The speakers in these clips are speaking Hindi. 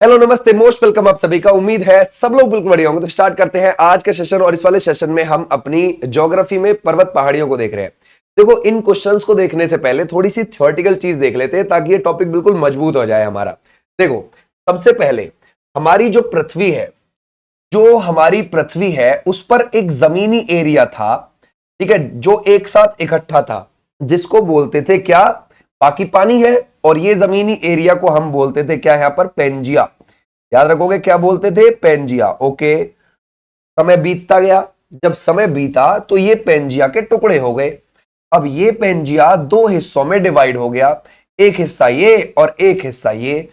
हेलो नमस्ते मोस्ट वेलकम आप सभी का। उम्मीद है सब लोग बिल्कुल बढ़िया होंगे। तो स्टार्ट करते हैं आज के सेशन। और इस वाले सेशन में हम अपनी ज्योग्राफी में पर्वत पहाड़ियों को देख रहे हैं। देखो, इन क्वेश्चंस को देखने से पहले थोड़ी सी थ्योरेटिकल चीज देख लेते हैं ताकि ये टॉपिक बिल्कुल मजबूत हो जाए हमारा। देखो, सबसे पहले हमारी हमारी पृथ्वी है उस पर एक जमीनी एरिया था, ठीक है, जो एक साथ इकट्ठा था, जिसको बोलते थे क्या? बाकी पानी है और ये जमीनी एरिया को हम बोलते थे क्या? यहां पर पेंजिया। याद रखोगे क्या बोलते थे? पेंजिया। ओके, समय बीतता गया। जब समय बीता तो ये पेंजिया के टुकड़े हो गए। अब ये पेंजिया दो हिस्सों में डिवाइड हो गया, एक हिस्सा ये और एक हिस्सा ये।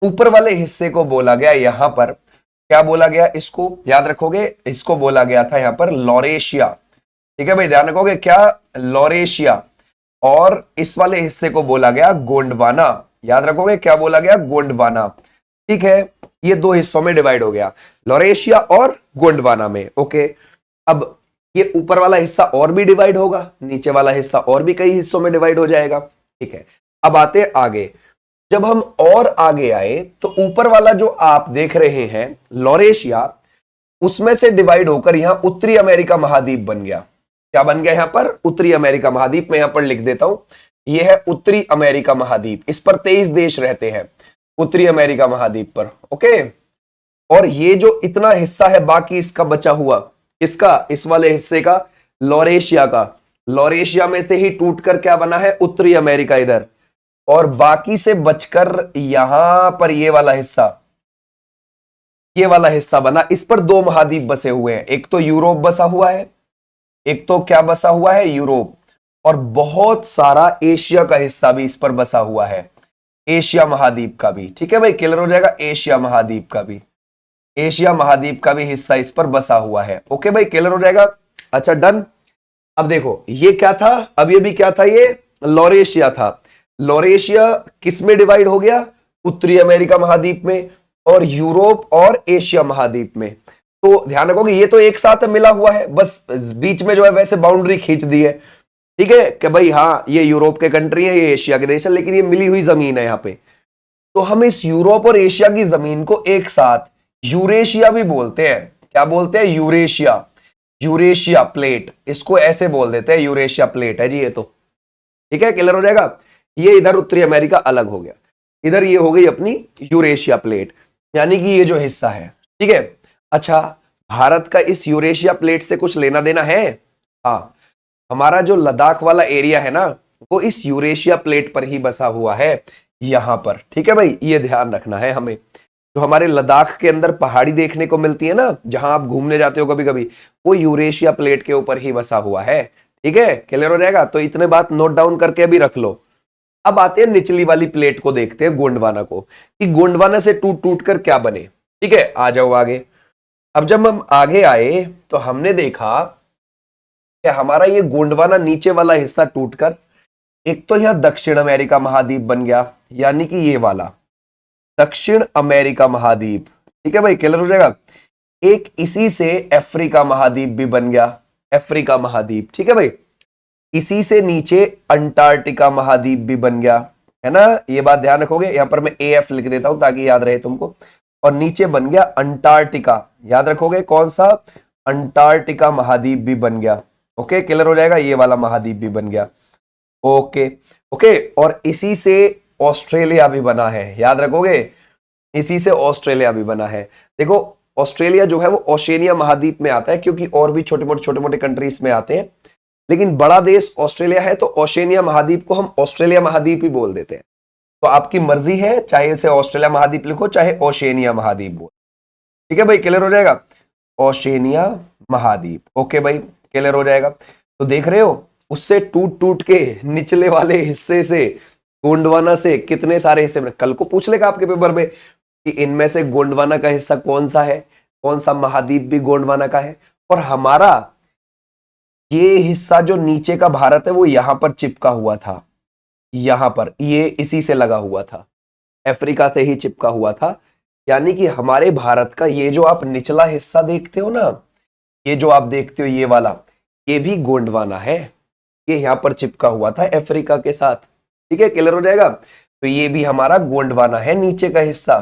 ऊपर वाले हिस्से को बोला गया यहां पर, क्या बोला गया इसको? याद रखोगे, इसको बोला गया था यहां पर लॉरेशिया। ठीक है भाई, ध्यान रखोगे क्या? लॉरेशिया। और इस वाले हिस्से को बोला गया गोंडवाना। याद रखोगे क्या बोला गया? गोंडवाना। ठीक है, ये दो हिस्सों में डिवाइड हो गया, लॉरेशिया और गोंडवाना में। ओके, अब ये ऊपर वाला हिस्सा और भी डिवाइड होगा, नीचे वाला हिस्सा और भी कई हिस्सों में डिवाइड हो जाएगा। ठीक है, अब आते हैं आगे। जब हम और आगे आए तो ऊपर वाला जो आप देख रहे हैं लॉरेशिया, उसमें से डिवाइड होकर यहां उत्तरी अमेरिका महाद्वीप बन गया। क्या बन गया यहां पर? उत्तरी अमेरिका महाद्वीप। मैं यहां पर लिख देता हूं, यह है उत्तरी अमेरिका महाद्वीप। इस पर 23 देश रहते हैं उत्तरी अमेरिका महाद्वीप पर। ओके, और ये जो इतना हिस्सा है बाकी इसका बचा हुआ, इसका, इस वाले हिस्से का, लॉरेशिया का, लॉरेशिया में से ही टूटकर क्या बना है? उत्तरी अमेरिका इधर। और बाकी से बचकर यहां पर ये वाला हिस्सा, ये वाला हिस्सा बना। इस पर दो महाद्वीप बसे हुए हैं, एक तो यूरोप बसा हुआ है, एक तो क्या बसा हुआ है? यूरोप। और बहुत सारा एशिया का हिस्सा भी इस पर बसा हुआ है, एशिया महाद्वीप का भी। ठीक है भाई, क्लियर हो जाएगा? एशिया महाद्वीप का भी, एशिया महाद्वीप का भी हिस्सा इस पर बसा हुआ है। ओके भाई, क्लियर हो जाएगा? अच्छा, डन। अब देखो, ये क्या था? अब ये भी क्या था? ये लॉरेशिया था। लॉरेशिया किस में डिवाइड हो गया? उत्तरी अमेरिका महाद्वीप में और यूरोप और एशिया महाद्वीप में। तो ध्यान रखोगे ये तो एक साथ मिला हुआ है, बस बीच में जो है वैसे बाउंड्री खींच दी है। ठीक है कि भाई हाँ, ये यूरोप के कंट्री है, ये एशिया के देश है, लेकिन ये मिली हुई जमीन है यहां पे। तो हम इस यूरोप और एशिया की जमीन को एक साथ यूरेशिया भी बोलते हैं। क्या बोलते हैं? यूरेशिया। यूरेशिया प्लेट, इसको ऐसे बोल देते हैं, यूरेशिया प्लेट है जी ये तो। ठीक है, क्लियर हो जाएगा? ये इधर उत्तरी अमेरिका अलग हो गया, इधर ये हो गई अपनी यूरेशिया प्लेट, यानी कि ये जो हिस्सा है। ठीक है, अच्छा, भारत का इस यूरेशिया प्लेट से कुछ लेना देना है? हाँ, हमारा जो लद्दाख वाला एरिया है ना, वो इस यूरेशिया प्लेट पर ही बसा हुआ है, यहां पर। ठीक है भाई, ये ध्यान रखना है हमें। जो हमारे लद्दाख के अंदर पहाड़ी देखने को मिलती है ना, जहां आप घूमने जाते हो कभी कभी, वो यूरेशिया प्लेट के ऊपर ही बसा हुआ है। ठीक है, क्लियर हो जाएगा? तो इतने बात नोट डाउन करके अभी रख लो। अब आते हैं निचली वाली प्लेट को देखते हैं, गोंडवाना को, कि गोंडवाना से टूट टूट कर क्या बने। ठीक है, आ जाओ आगे। अब जब हम आगे आए तो हमने देखा कि हमारा ये गोंडवाना नीचे वाला हिस्सा टूटकर एक तो यहां दक्षिण अमेरिका महाद्वीप बन गया, यानी कि ये वाला दक्षिण अमेरिका महाद्वीप। ठीक है भाई, क्लियर हो जाएगा? एक इसी से अफ्रीका महाद्वीप भी बन गया, अफ्रीका महाद्वीप। ठीक है भाई, इसी से नीचे अंटार्कटिका महाद्वीप भी बन गया, है ना? ये बात ध्यान रखोगे, यहां पर मैं AF लिख देता हूं ताकि याद रहे तुमको। और नीचे बन गया अंटार्कटिका, याद रखोगे कौन सा? अंटार्कटिका महाद्वीप भी बन गया। ओके, क्लियर हो जाएगा? ये वाला महाद्वीप भी बन गया। ओके ओके, और इसी से ऑस्ट्रेलिया भी बना है, याद रखोगे? इसी से ऑस्ट्रेलिया भी बना है। देखो, ऑस्ट्रेलिया जो है वो ओशिनिया महाद्वीप में आता है, क्योंकि और भी छोटे मोटे कंट्रीज में आते हैं, लेकिन बड़ा देश ऑस्ट्रेलिया है, तो ओशिनिया महाद्वीप को हम ऑस्ट्रेलिया महाद्वीप ही बोल देते हैं। तो आपकी मर्जी है, चाहे इसे ऑस्ट्रेलिया महाद्वीप लिखो चाहे ओशिनिया महाद्वीप बोल। ठीक है भाई, क्लियर हो जाएगा? ओशिनिया महाद्वीप। ओके भाई, क्लियर हो जाएगा? तो देख रहे हो, उससे टूट टूट के निचले वाले हिस्से से, गोंडवाना से कितने सारे हिस्से में, कल को पूछ लेगा आपके पेपर में कि इनमें से गोंडवाना का हिस्सा कौन सा है, कौन सा महाद्वीप भी गोंडवाना का है। और हमारा ये हिस्सा जो नीचे का भारत है वो यहां पर चिपका हुआ था, यहां पर ये इसी से लगा हुआ था, अफ्रीका से ही चिपका हुआ था। यानी कि हमारे भारत का ये जो आप निचला हिस्सा देखते हो ना, ये जो आप देखते हो ये वाला, ये भी गोंडवाना है, ये यहां पर चिपका हुआ था अफ्रीका के साथ। ठीक है, क्लियर हो जाएगा? तो ये भी हमारा गोंडवाना है, नीचे का हिस्सा।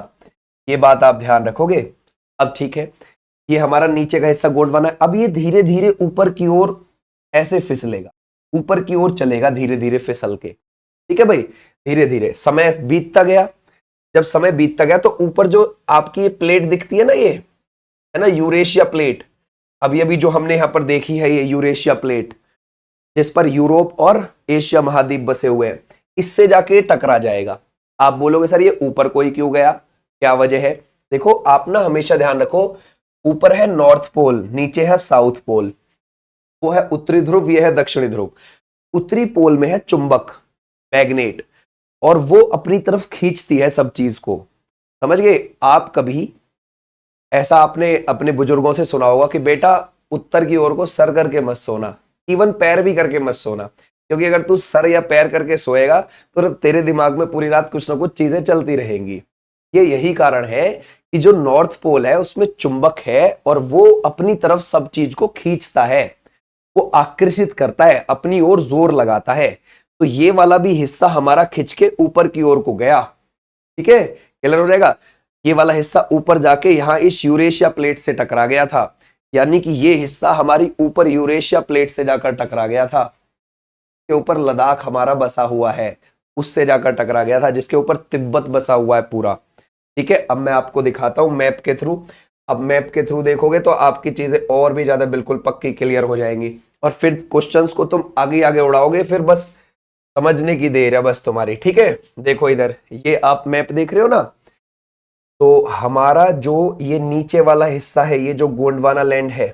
ये बात आप ध्यान रखोगे। अब ठीक है, ये हमारा नीचे का हिस्सा गोंडवाना है। अब ये धीरे धीरे ऊपर की ओर ऐसे फिसलेगा, ऊपर की ओर चलेगा धीरे धीरे फिसल के। ठीक है भाई, धीरे धीरे समय बीतता गया। जब समय बीतता गया तो ऊपर जो आपकी ये प्लेट दिखती है ना, ये है ना यूरेशिया प्लेट। अभी जो हमने यहाँ पर देखी है, ये यूरेशिया प्लेट जिस पर यूरोप और एशिया महाद्वीप बसे हुए हैं, इससे जाके टकरा जाएगा। आप बोलोगे सर ये ऊपर कोई क्यों गया, क्या वजह है? देखो आप ना हमेशा ध्यान रखो, ऊपर है नॉर्थ पोल, नीचे है साउथ पोल। वो है उत्तरी ध्रुव, ये है दक्षिणी ध्रुव। उत्तरी पोल में है चुंबक, मैग्नेट, और वो अपनी तरफ खींचती है सब चीज को। समझ गए? आप कभी ऐसा आपने अपने बुजुर्गों से सुना होगा कि बेटा उत्तर की ओर को सर करके मत सोना, इवन पैर भी करके मत सोना, क्योंकि अगर तू सर या पैर करके सोएगा तो तेरे दिमाग में पूरी रात कुछ ना कुछ चीजें चलती रहेंगी। ये यही कारण है कि जो नॉर्थ पोल है उसमें चुंबक है और वो अपनी तरफ सब चीज को खींचता है, वो आकर्षित करता है, अपनी ओर जोर लगाता है। तो ये वाला भी हिस्सा हमारा खिंच के ऊपर की ओर को गया। ठीक है, क्लियर हो जाएगा? ये वाला हिस्सा ऊपर जाके यहां इस यूरेशिया प्लेट से टकरा गया था, यानी कि ये हिस्सा हमारी ऊपर यूरेशिया प्लेट से जाकर टकरा गया था। के ऊपर लद्दाख हमारा बसा हुआ है, उससे जाकर टकरा गया था, जिसके ऊपर तिब्बत बसा हुआ है पूरा। ठीक है, अब मैं आपको दिखाता हूं मैप के थ्रू। अब मैप के थ्रू देखोगे तो आपकी चीजें और भी ज्यादा बिल्कुल पक्की क्लियर हो जाएंगी, और फिर क्वेश्चंस को तुम आगे आगे उड़ाओगे, फिर बस समझने की देर है बस तुम्हारी। ठीक है, देखो इधर ये आप मैप देख रहे हो ना, तो हमारा जो ये नीचे वाला हिस्सा है, ये जो गोंडवाना लैंड है,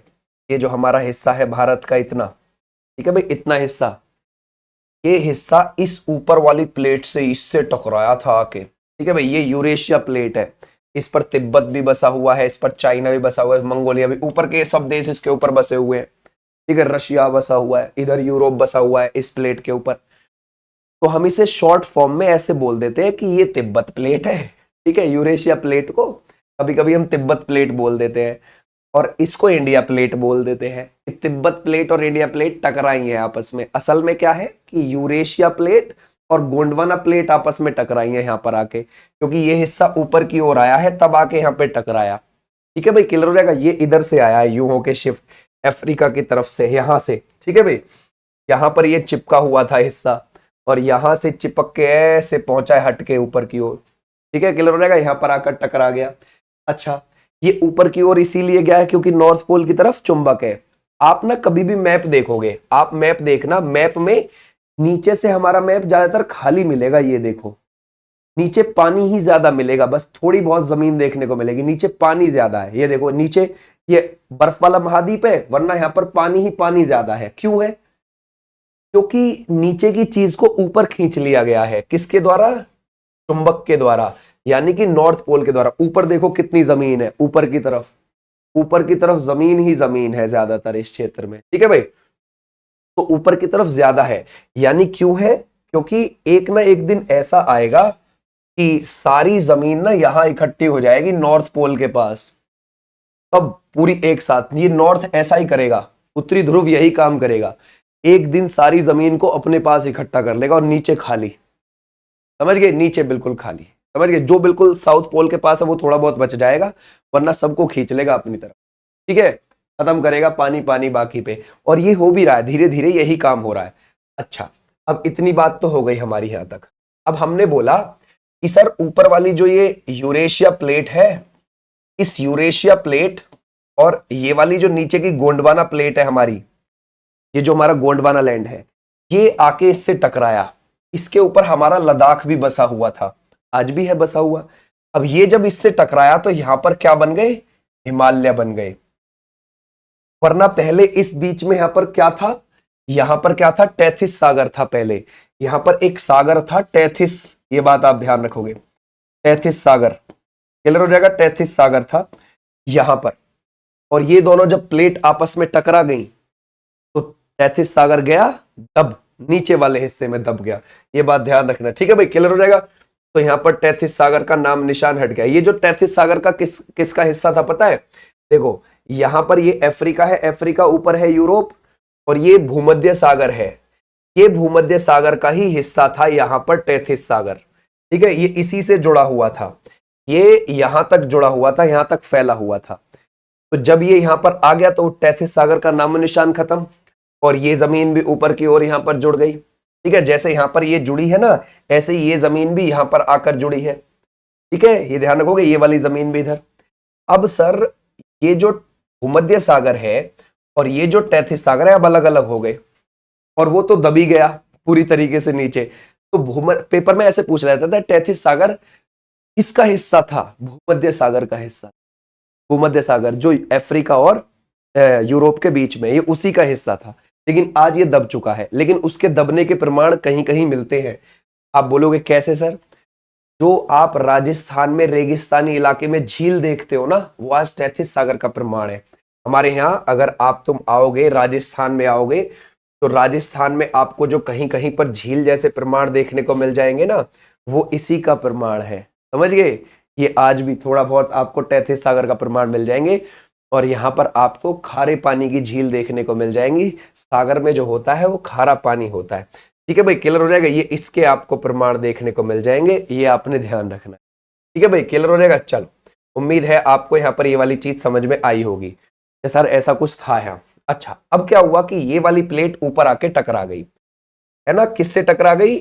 ये जो हमारा हिस्सा है भारत का इतना, ठीक है भाई, इतना हिस्सा, ये हिस्सा इस ऊपर वाली प्लेट से इससे टकराया था आके। ठीक है भाई, ये यूरेशिया प्लेट है, इस पर तिब्बत भी बसा हुआ है, इस पर चाइना भी बसा हुआ है, मंगोलिया भी, ऊपर के सब देश इसके ऊपर बसे हुए हैं। ठीक है, रशिया बसा हुआ है, इधर यूरोप बसा हुआ है इस प्लेट के ऊपर। तो हम इसे शॉर्ट फॉर्म में ऐसे बोल देते हैं कि ये तिब्बत प्लेट है। ठीक है, यूरेशिया प्लेट को कभी कभी हम तिब्बत प्लेट बोल देते हैं, और इसको इंडिया प्लेट बोल देते हैं। तिब्बत प्लेट और इंडिया प्लेट टकराई है आपस में। असल में क्या है कि यूरेशिया प्लेट और गोंडवाना प्लेट आपस में टकराई है यहाँ पर आके, क्योंकि ये हिस्सा ऊपर की ओर आया है तब आके यहाँ पे टकराया। ठीक है भाई, क्लियर हो जाएगा? ये इधर से आया है यूं होके शिफ्ट, अफ्रीका की तरफ से, यहां से। ठीक है भाई, यहां पर ये चिपका हुआ था हिस्सा, और यहां से चिपक के ऐसे पहुंचा है हट के ऊपर की ओर। ठीक है, क्लियर हो जाएगा? यहां पर आकर टकरा गया। अच्छा, ये ऊपर की ओर इसीलिए गया है क्योंकि नॉर्थ पोल की तरफ चुंबक है। आप ना कभी भी मैप देखोगे, आप मैप देखना, मैप में नीचे से हमारा मैप ज्यादातर खाली मिलेगा। ये देखो, नीचे पानी ही ज्यादा मिलेगा, बस थोड़ी बहुत जमीन देखने को मिलेगी, नीचे पानी ज्यादा है। ये देखो नीचे ये बर्फ वाला महाद्वीप है, वरना यहाँ पर पानी ही पानी ज्यादा है। क्यों है? क्योंकि नीचे की चीज को ऊपर खींच लिया गया है। किसके द्वारा? चुंबक के द्वारा, यानी कि नॉर्थ पोल के द्वारा। ऊपर देखो कितनी जमीन है, ऊपर की तरफ, ऊपर की तरफ जमीन ही जमीन है ज्यादातर इस क्षेत्र में। ठीक है भाई, तो ऊपर की तरफ ज्यादा है। यानी क्यों है? क्योंकि एक ना एक दिन ऐसा आएगा कि सारी जमीन ना यहां इकट्ठी हो जाएगी नॉर्थ पोल के पास, तब पूरी एक साथ। ये नॉर्थ ऐसा ही करेगा, उत्तरी ध्रुव यही काम करेगा, एक दिन सारी जमीन को अपने पास इकट्ठा कर लेगा और नीचे खाली। समझ गए? नीचे बिल्कुल खाली। समझ गए? जो बिल्कुल साउथ पोल के पास है वो थोड़ा बहुत बच जाएगा, वरना सबको खींच लेगा अपनी तरफ। ठीक है, खत्म करेगा पानी पानी बाकी पे। और ये हो भी रहा है, धीरे धीरे यही काम हो रहा है। अच्छा, अब इतनी बात तो हो गई हमारी यहां तक। अब हमने बोला कि सर ऊपर वाली जो ये यूरेशिया प्लेट है, इस यूरेशिया प्लेट और ये वाली जो नीचे की गोंडवाना प्लेट है हमारी, ये जो हमारा गोंडवाना लैंड है, ये आके इससे टकराया। इसके ऊपर हमारा लद्दाख भी बसा हुआ था, आज भी है बसा हुआ। अब ये जब इससे टकराया तो यहां पर क्या बन गए? हिमालय बन गए। वरना पहले इस बीच में यहां पर क्या था? यहां पर क्या था? टैथिस सागर था पहले। यहां पर एक सागर था टैथिस, ये बात आप ध्यान रखोगे, टैथिस सागर। क्लियर हो जाएगा? टैथिस सागर था यहां पर, और ये दोनों जब प्लेट आपस में टकरा गई तो टैथिस सागर गया दब, नीचे वाले हिस्से में दब गया। ये बात ध्यान रखना। ठीक है भाई, क्लियर हो जाएगा? तो यहां पर टैथिस सागर का नाम निशान हट गया। ये जो टैथिस सागर का किसका हिस्सा था पता है? देखो यहां पर ये अफ्रीका है, अफ्रीका ऊपर है यूरोप, और ये भूमध्य सागर है, ये भूमध्य सागर का ही हिस्सा था यहां पर टैथिस सागर। ठीक है, ये इसी से जुड़ा हुआ था। ये यहां तक जुड़ा हुआ था, यहां तक फैला हुआ था। तो जब ये यहां पर आ गया तो टेथिस सागर का नामो निशान खत्म, और ये जमीन भी ऊपर की ओर यहां पर जुड़ गई। ठीक है, जैसे यहां पर ये जुड़ी है ना, ऐसे ही ये जमीन भी यहां पर आकर जुड़ी है। ठीक है, ये ध्यान रखोगे, ये वाली जमीन भी इधर। अब सर ये जो भूमध्य सागर है और ये जो टेथिस सागर है अब अलग अलग हो गए, और वो तो दबी गया पूरी तरीके से नीचे। तो पेपर में ऐसे पूछ रहा था, टेथिस सागर किसका हिस्सा था? भूमध्य सागर का हिस्सा। भूमध्य सागर जो अफ्रीका और यूरोप के बीच में, ये उसी का हिस्सा था। लेकिन आज ये दब चुका है, लेकिन उसके दबने के प्रमाण कहीं कहीं मिलते हैं। आप बोलोगे कैसे सर? जो आप राजस्थान में रेगिस्तानी इलाके में झील देखते हो ना, वो आज टेथिस सागर का प्रमाण है। हमारे यहाँ अगर तुम आओगे, राजस्थान में आओगे, तो राजस्थान में आपको जो कहीं कहीं पर झील जैसे प्रमाण देखने को मिल जाएंगे ना, वो इसी का प्रमाण है। समझ गए? ये आज भी थोड़ा बहुत आपको टेथिस सागर का प्रमाण मिल जाएंगे, और यहाँ पर आपको खारे पानी की झील देखने को मिल जाएंगी। सागर में जो होता है वो खारा पानी होता है। ठीक है भाई, क्लियर हो जाएगा? ये इसके आपको प्रमाण देखने को मिल जाएंगे, ये आपने ध्यान रखना है। ठीक है भाई, क्लियर हो जाएगा? चलो, उम्मीद है आपको यहाँ पर ये वाली चीज समझ में आई होगी। सर ऐसा कुछ था यहाँ। अच्छा, अब क्या हुआ कि ये वाली प्लेट ऊपर आके टकरा गई, है ना? किससे टकरा गई?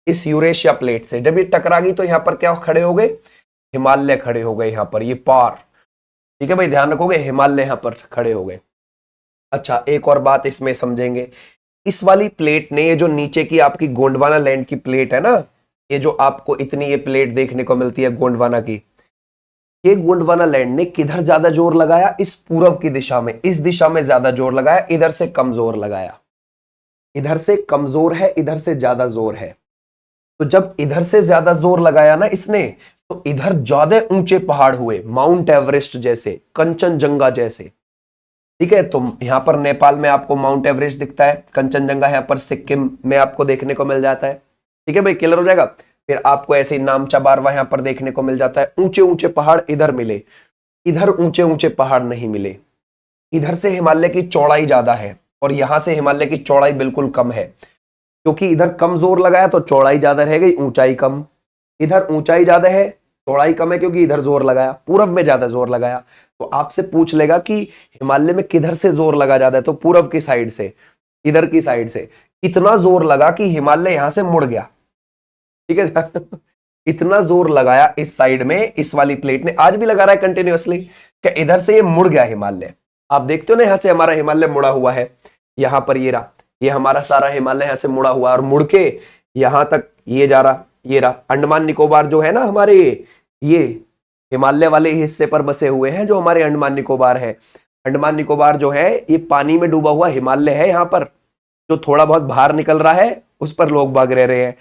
इस यूरेशिया प्लेट से। जब ये टकरा गई तो यहाँ पर क्या खड़े हो गए? हिमालय खड़े हो गए यहाँ पर, ये पार। ठीक है भाई, ध्यान रखोगे, हिमालय यहाँ पर खड़े हो गए। अच्छा, एक और बात इसमें समझेंगे, इस वाली प्लेट ने, ये जो नीचे की आपकी गोंडवाना लैंड की प्लेट है ना, ये जो आपको इतनी ये प्लेट देखने को मिलती है गोंडवाना की, ये गोंडवाना लैंड ने किधर ज्यादा जोर लगाया? इस पूरब की दिशा में, इस दिशा में ज्यादा जोर लगाया, इधर से कमजोर लगाया। इधर से कमजोर है, इधर से ज्यादा जोर है। तो जब इधर से ज्यादा जोर लगाया ना इसने, तो इधर ज्यादा ऊंचे पहाड़ हुए, माउंट एवरेस्ट जैसे, कंचनजंगा जैसे। ठीक है, तो यहां पर नेपाल में आपको माउंट एवरेस्ट दिखता है, कंचनजंगा यहां पर सिक्किम में आपको देखने को मिल जाता है। ठीक है भाई, क्लियर हो जाएगा? फिर आपको ऐसे ही नामचा बारवा यहां पर देखने को मिल जाता है। ऊंचे ऊंचे पहाड़ इधर मिले, इधर ऊंचे ऊंचे पहाड़ नहीं मिले। इधर से हिमालय की चौड़ाई ज्यादा है, और यहां से हिमालय की चौड़ाई बिल्कुल कम है, क्योंकि इधर कम जोर लगाया तो चौड़ाई ज्यादा रह गई, ऊंचाई कम। इधर ऊंचाई ज्यादा है, चौड़ाई कम है, क्योंकि इधर जोर लगाया, पूरब में ज्यादा जोर लगाया। तो आपसे पूछ लेगा कि हिमालय में किधर से जोर लगा ज्यादा है, तो पूरब की साइड से, इधर की साइड से। इतना जोर लगा कि हिमालय यहां से मुड़ गया। ठीक है इतना जोर लगाया इस साइड में, इस वाली प्लेट ने, आज भी लगा रहा है कंटिन्यूअसली, कि इधर से ये मुड़ गया हिमालय। आप देखते हो ना, यहां से हमारा हिमालय मुड़ा हुआ है, यहां पर ये रहा, ये हमारा सारा हिमालय यहां से मुड़ा हुआ, और मुड़ के यहां तक ये जा रहा, ये रहा। अंडमान निकोबार जो है ना हमारे, ये हिमालय वाले हिस्से पर बसे हुए हैं जो हमारे अंडमान निकोबार है। अंडमान निकोबार जो है ये पानी में डूबा हुआ हिमालय है। यहाँ पर जो थोड़ा बहुत बाहर निकल रहा है उस पर लोग बाग रह रहे हैं,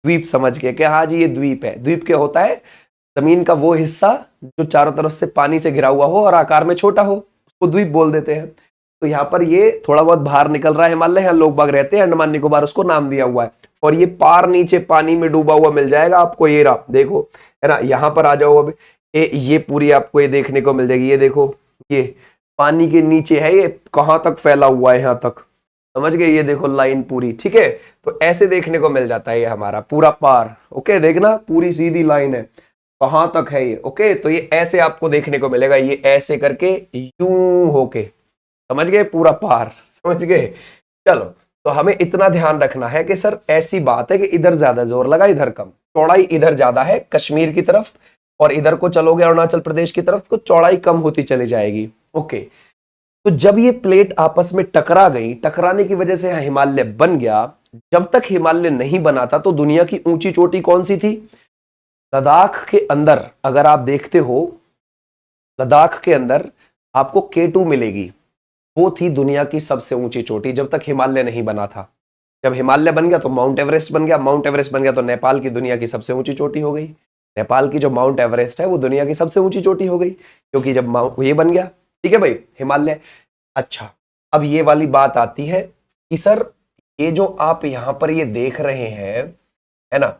द्वीप समझ के कि हाँ जी ये द्वीप है। द्वीप क्या होता है? जमीन का वो हिस्सा जो चारों तरफ से पानी से घिरा हुआ हो और आकार में छोटा हो, उसको द्वीप बोल देते हैं। तो यहाँ पर ये थोड़ा बहुत बाहर निकल रहा है हिमालय, यहाँ लोग बाग रहते हैं, अंडमान निकोबार उसको नाम दिया हुआ है। और ये पार नीचे पानी में डूबा हुआ मिल जाएगा आपको, ये रहा, देखो, है ना? यहाँ पर आ जाओ अब, ये पूरी आपको ये देखने को मिल जाएगी। ये देखो, ये पानी के नीचे है, ये कहाँ तक फैला हुआ है, यहाँ तक, समझ गए? ये देखो लाइन पूरी। ठीक है, तो ऐसे देखने को मिल जाता है ये हमारा पूरा पार। ओके, देखना पूरी सीधी लाइन है, कहां तक है ये। ओके, तो ये ऐसे आपको देखने को मिलेगा, ये ऐसे करके यूं होके, समझ गए? पूरा पार, समझ गए? चलो, तो हमें इतना ध्यान रखना है कि सर ऐसी बात है कि इधर ज्यादा जोर लगा, इधर कम, चौड़ाई इधर ज्यादा है कश्मीर की तरफ, और इधर को चलोगे अरुणाचल प्रदेश की तरफ तो चौड़ाई कम होती चली जाएगी। ओके, तो जब ये प्लेट आपस में टकरा गई, टकराने की वजह से हिमालय बन गया। जब तक हिमालय नहीं बना था तो दुनिया की ऊंची चोटी कौन सी थी? लद्दाख के अंदर अगर आप देखते हो, लद्दाख के अंदर आपको K2 मिलेगी, वो थी दुनिया की सबसे ऊंची चोटी, जब तक हिमालय नहीं बना था। जब हिमालय बन गया तो माउंट एवरेस्ट बन गया, माउंट एवरेस्ट बन गया तो नेपाल की दुनिया की सबसे ऊंची चोटी हो गई। नेपाल की जो माउंट एवरेस्ट है वो दुनिया की सबसे ऊंची चोटी हो गई, क्योंकि जब ये बन गया। ठीक है भाई, हिमालय। अच्छा, अब ये वाली बात आती है कि सर ये जो आप यहां पर ये देख रहे हैं, है ना,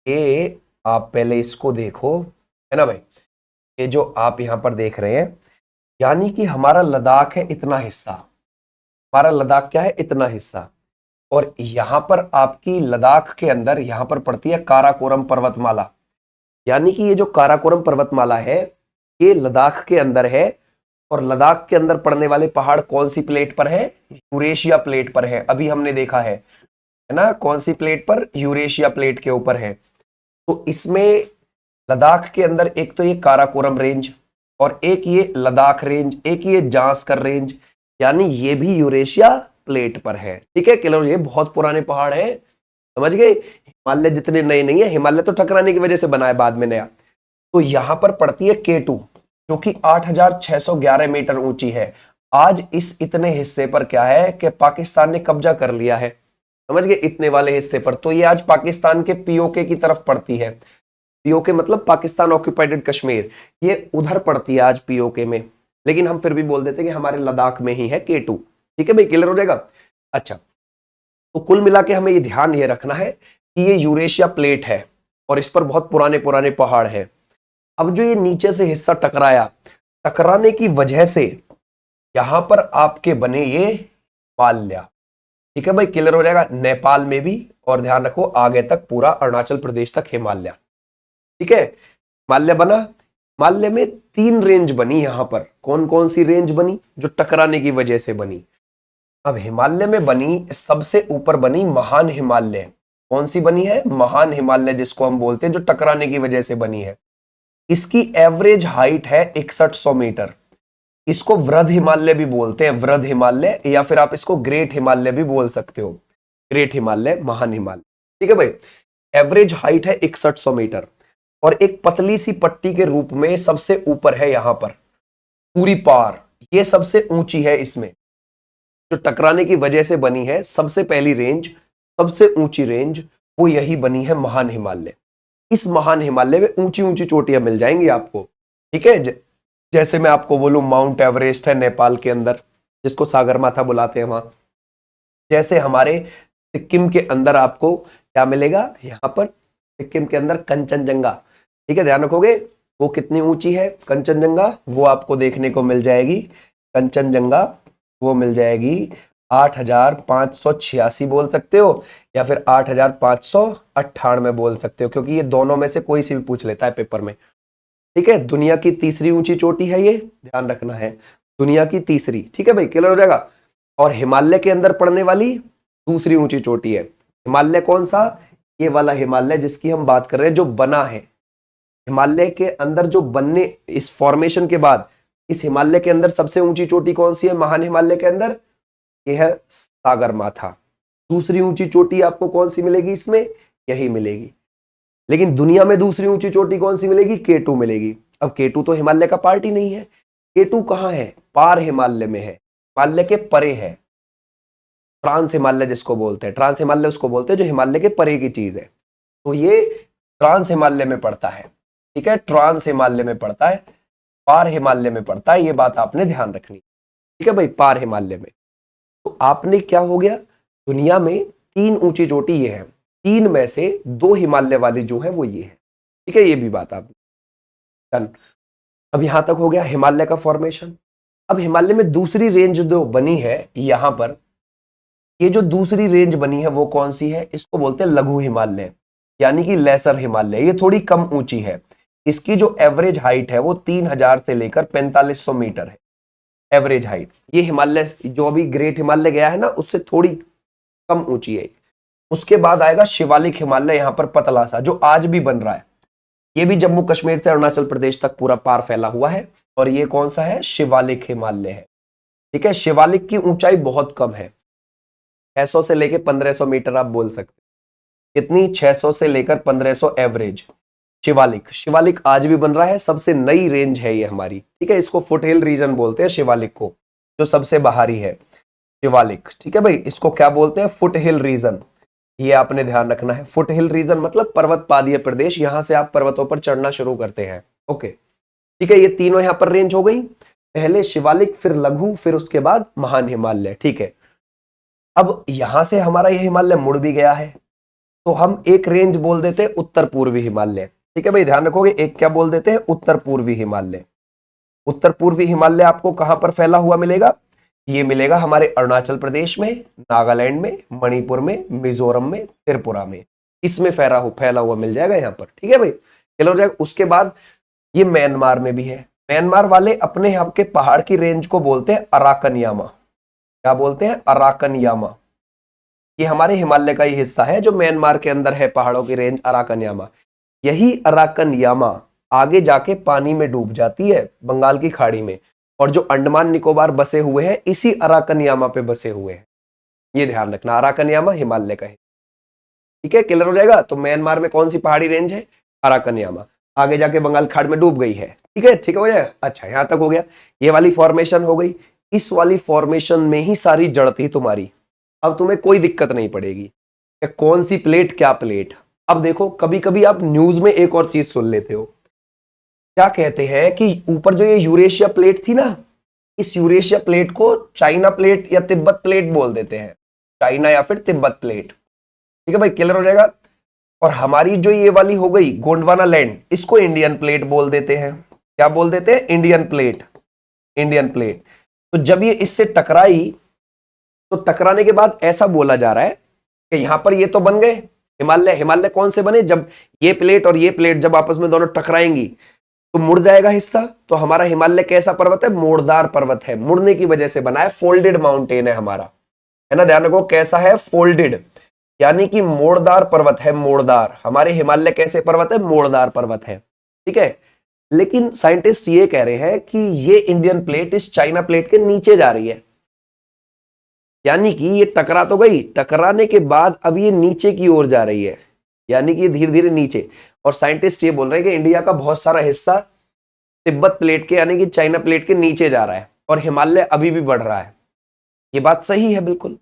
ये आप पहले इसको देखो, है ना भाई, ये जो आप यहां पर देख रहे हैं, यानी कि हमारा लद्दाख है इतना हिस्सा, हमारा लद्दाख क्या है? इतना हिस्सा। और यहां पर आपकी लद्दाख के अंदर यहां पर पड़ती है काराकोरम पर्वतमाला। यानी कि ये जो काराकोरम पर्वतमाला है ये लद्दाख के अंदर है, और लद्दाख के अंदर पड़ने वाले पहाड़ कौन सी प्लेट पर है? यूरेशिया प्लेट पर है। अभी हमने देखा है ना, कौन सी प्लेट पर? यूरेशिया प्लेट के ऊपर है। तो इसमें लद्दाख के अंदर एक तो ये काराकोरम रेंज, और एक ये लद्दाख रेंज, एक ये जांस्कर रेंज, यानी ये भी यूरेशिया प्लेट पर है। ठीक है क्लियर? ये बहुत पुराने पहाड़ है, समझ गए? हिमालय जितने नए नहीं है, हिमालय तो टकराने की वजह से बना है बाद में नया। तो यहां पर पड़ती है K2 जो कि 8,611 मीटर ऊंची है। आज इस इतने हिस्से पर क्या है कि पाकिस्तान ने कब्जा कर लिया है, समझ गए? इतने वाले हिस्से पर तो ये आज पाकिस्तान के POK की तरफ पड़ती है। POK मतलब पाकिस्तान ऑक्यूपाइड कश्मीर, ये उधर पड़ती है आज POK में, लेकिन हम फिर भी बोल देते हैं कि हमारे लद्दाख में ही है K2। ठीक है भाई, क्लियर हो जाएगा? अच्छा, तो कुल मिला के हमें ये ध्यान ये रखना है कि ये यूरेशिया प्लेट है और इस पर बहुत पुराने पुराने पहाड़ है। अब जो ये नीचे से हिस्सा टकराया, टकराने की वजह से यहां पर आपके बने ये हिमालय। ठीक है भाई, क्लियर हो जाएगा? नेपाल में भी, और ध्यान रखो आगे तक पूरा अरुणाचल प्रदेश तक हिमालय। ठीक है, हिमालय बना। हिमालय में 3 रेंज बनी यहां पर। कौन कौन सी रेंज बनी? जो टकराने की वजह से बनी। अब हिमालय में बनी, सबसे ऊपर बनी महान हिमालय। कौन सी बनी है? महान हिमालय, जिसको हम बोलते हैं जो टकराने की वजह से बनी है। इसकी एवरेज हाइट है 6100 मीटर। इसको वृद्ध हिमालय भी बोलते हैं, वृद्ध हिमालय, या फिर आप इसको ग्रेट हिमालय भी बोल सकते हो। ग्रेट हिमालय, महान हिमालय। ठीक है भाई, एवरेज हाइट है 6100 मीटर, और एक पतली सी पट्टी के रूप में सबसे ऊपर है यहां पर पूरी पार। ये सबसे ऊंची है, इसमें जो टकराने की वजह से बनी है सबसे पहली रेंज, सबसे ऊंची रेंज, वो यही बनी है महान हिमालय। इस महान हिमालय में ऊंची ऊंची चोटियां मिल जाएंगी आपको। ठीक है, जैसे मैं आपको बोलूं माउंट एवरेस्ट है नेपाल के अंदर, जिसको सागरमाथा बुलाते हैं वहां। जैसे हमारे सिक्किम के अंदर आपको क्या मिलेगा? यहाँ पर सिक्किम के अंदर कंचनजंगा। ठीक है, ध्यान रखोगे वो कितनी ऊंची है कंचनजंगा, वो आपको देखने को मिल जाएगी। कंचनजंगा वो मिल जाएगी 8,586 बोल सकते हो, या फिर 8,598 बोल सकते हो, क्योंकि ये दोनों में से कोई सी भी पूछ लेता है पेपर में। ठीक है, दुनिया की तीसरी ऊंची चोटी है ये, ध्यान रखना है, दुनिया की तीसरी। ठीक है भाई, क्लियर हो जाएगा? और हिमालय के अंदर पड़ने वाली दूसरी ऊंची चोटी है। हिमालय कौन सा? ये वाला हिमालय जिसकी हम बात कर रहे हैं, जो बना है हिमालय के अंदर, जो बनने इस फॉर्मेशन के बाद इस हिमालय के अंदर सबसे ऊंची चोटी कौन सी है महान हिमालय के अंदर? ये है सागरमाथा। दूसरी ऊंची चोटी आपको कौन सी मिलेगी इसमें? यही मिलेगी। लेकिन दुनिया में दूसरी ऊंची चोटी कौन सी मिलेगी? K2 मिलेगी। अब K2 तो हिमालय का पार्ट ही नहीं है। K2 कहां है? पार हिमालय में है, हिमालय के परे है। ट्रांस हिमालय जिसको बोलते हैं, ट्रांस हिमालय उसको बोलते हैं जो हिमालय के परे की चीज है। तो ये ट्रांस हिमालय में पड़ता है। ठीक है, ट्रांस हिमालय में पड़ता है, पार हिमालय में पड़ता है। ये बात आपने ध्यान रखनी। ठीक है भाई, पार हिमालय में। तो आपने क्या हो गया, दुनिया में 3 ऊंची चोटी ये है, 3 में से 2 हिमालय वाली जो है वो ये है। ठीक है, ये भी बात आपने डन। अब यहां तक हो गया हिमालय का फॉर्मेशन। अब हिमालय में दूसरी रेंज जो बनी है यहां पर, ये जो दूसरी रेंज बनी है वो कौन सी है? इसको बोलते हैं लघु हिमालय, यानी कि लेसर हिमालय। ये थोड़ी कम ऊंची है। इसकी जो एवरेज हाइट है वो 3000 से लेकर 4500 मीटर है एवरेज हाइट। ये हिमालय जो अभी ग्रेट हिमालय गया है ना, उससे थोड़ी कम ऊंची है। उसके बाद आएगा शिवालिक हिमालय, यहां पर पतला सा, जो आज भी बन रहा है। ये भी जम्मू कश्मीर से अरुणाचल प्रदेश तक पूरा पार फैला हुआ है, और ये कौन सा है? शिवालिक हिमालय है। ठीक है, शिवालिक की ऊंचाई बहुत कम है, 600 से लेकर 1500 मीटर आप बोल सकते। कितनी? 600 से लेकर 1500 एवरेज। शिवालिक, शिवालिक आज भी बन रहा है, सबसे नई रेंज है ये हमारी। ठीक है, इसको फुटहिल रीजन बोलते हैं शिवालिक को, जो सबसे बाहरी है शिवालिक। ठीक है भाई, इसको क्या बोलते हैं? Foothill region. ये आपने ध्यान रखना है। फुटहिल रीजन मतलब पर्वत पादीय प्रदेश, यहां से आप पर्वतों पर चढ़ना शुरू करते हैं। ओके, ठीक है, ये तीनों यहां पर रेंज हो गई। पहले शिवालिक, फिर लघु, फिर उसके बाद महान हिमालय। ठीक है, अब यहां से हमारा यह हिमालय मुड़ भी गया है, तो हम एक रेंज बोल देते हैं उत्तर पूर्वी हिमालय। ठीक है भाई, ध्यान रखोगे, एक क्या बोल देते हैं? उत्तर पूर्वी हिमालय। उत्तर पूर्वी हिमालय आपको कहां पर फैला हुआ मिलेगा? ये मिलेगा हमारे अरुणाचल प्रदेश में, नागालैंड में, मणिपुर में, मिजोरम में, त्रिपुरा में। इसमें फैला हुआ मिल जाएगा यहाँ पर। ठीक है भाई, क्लियर हो जाएगा। उसके बाद ये म्यांमार में भी है। म्यांमार वाले अपने यहाँ के पहाड़ की रेंज को बोलते हैं अराकनयामा। क्या बोलते हैं? अराकनयामा। ये हमारे हिमालय का ही हिस्सा है जो म्यांमार के अंदर है, पहाड़ों की रेंज अराकनयामा। यही अराकनयामा आगे जाके पानी में डूब जाती है बंगाल की खाड़ी में, और जो अंडमान निकोबार बसे हुए हैं इसी अराकनयामा पे बसे हुए हैं। ये ध्यान रखना, अराकनयामा हिमालय का है। ठीक है, क्लियर हो जाएगा। तो म्यांमार में कौन सी पहाड़ी रेंज है? अराकनयामा। आगे जाके बंगाल खाड़ में डूब गई है। ठीक है, ठीक हो जाएगा। अच्छा, यहां तक हो गया। ये वाली फॉर्मेशन हो गई। इस वाली फॉर्मेशन में ही सारी जड़ थी तुम्हारी। अब तुम्हें कोई दिक्कत नहीं पड़ेगी कौन सी प्लेट क्या प्लेट। अब देखो, कभी कभी आप न्यूज में एक और चीज सुन लेते हो, क्या कहते हैं कि ऊपर जो ये यूरेशिया प्लेट थी ना, इस यूरेशिया प्लेट को चाइना प्लेट या तिब्बत प्लेट बोल देते हैं। चाइना या फिर तिब्बत प्लेट। ठीक है भाई, क्लियर हो जाएगा। और हमारी जो ये वाली हो गई गोंडवाना लैंड, इसको इंडियन प्लेट बोल देते हैं। क्या बोल देते हैं? Indian plate. Indian plate. तो जब ये इससे टकराई, तो टकराने के बाद ऐसा बोला जा रहा है कि यहां पर ये तो बन गए हिमालय। हिमालय कौन से बने? जब ये प्लेट और ये प्लेट जब आपस में दोनों टकराएंगी तो मुड़ जाएगा हिस्सा। तो हमारा हिमालय कैसा पर्वत है? मोड़दार पर्वत है। मुड़ने की वजह से बना है, फोल्डेड माउंटेन है हमारा, है ना। ध्यान रखो, कैसा है? फोल्डेड, यानी कि मोड़दार पर्वत है। मोड़दार, हमारे हिमालय कैसे पर्वत है? मोड़दार पर्वत है। ठीक है, लेकिन साइंटिस्ट ये कह रहे हैं कि ये इंडियन प्लेट इस चाइना प्लेट के नीचे जा रही है, यानी कि ये टकरा तो गई, टकराने के बाद अब ये नीचे की ओर जा रही है, यानी कि ये धीरे धीरे नीचे। और साइंटिस्ट ये बोल रहे हैं कि इंडिया का बहुत सारा हिस्सा तिब्बत प्लेट के यानी कि चाइना प्लेट के नीचे जा रहा है और हिमालय अभी भी बढ़ रहा है। ये बात सही है बिल्कुल,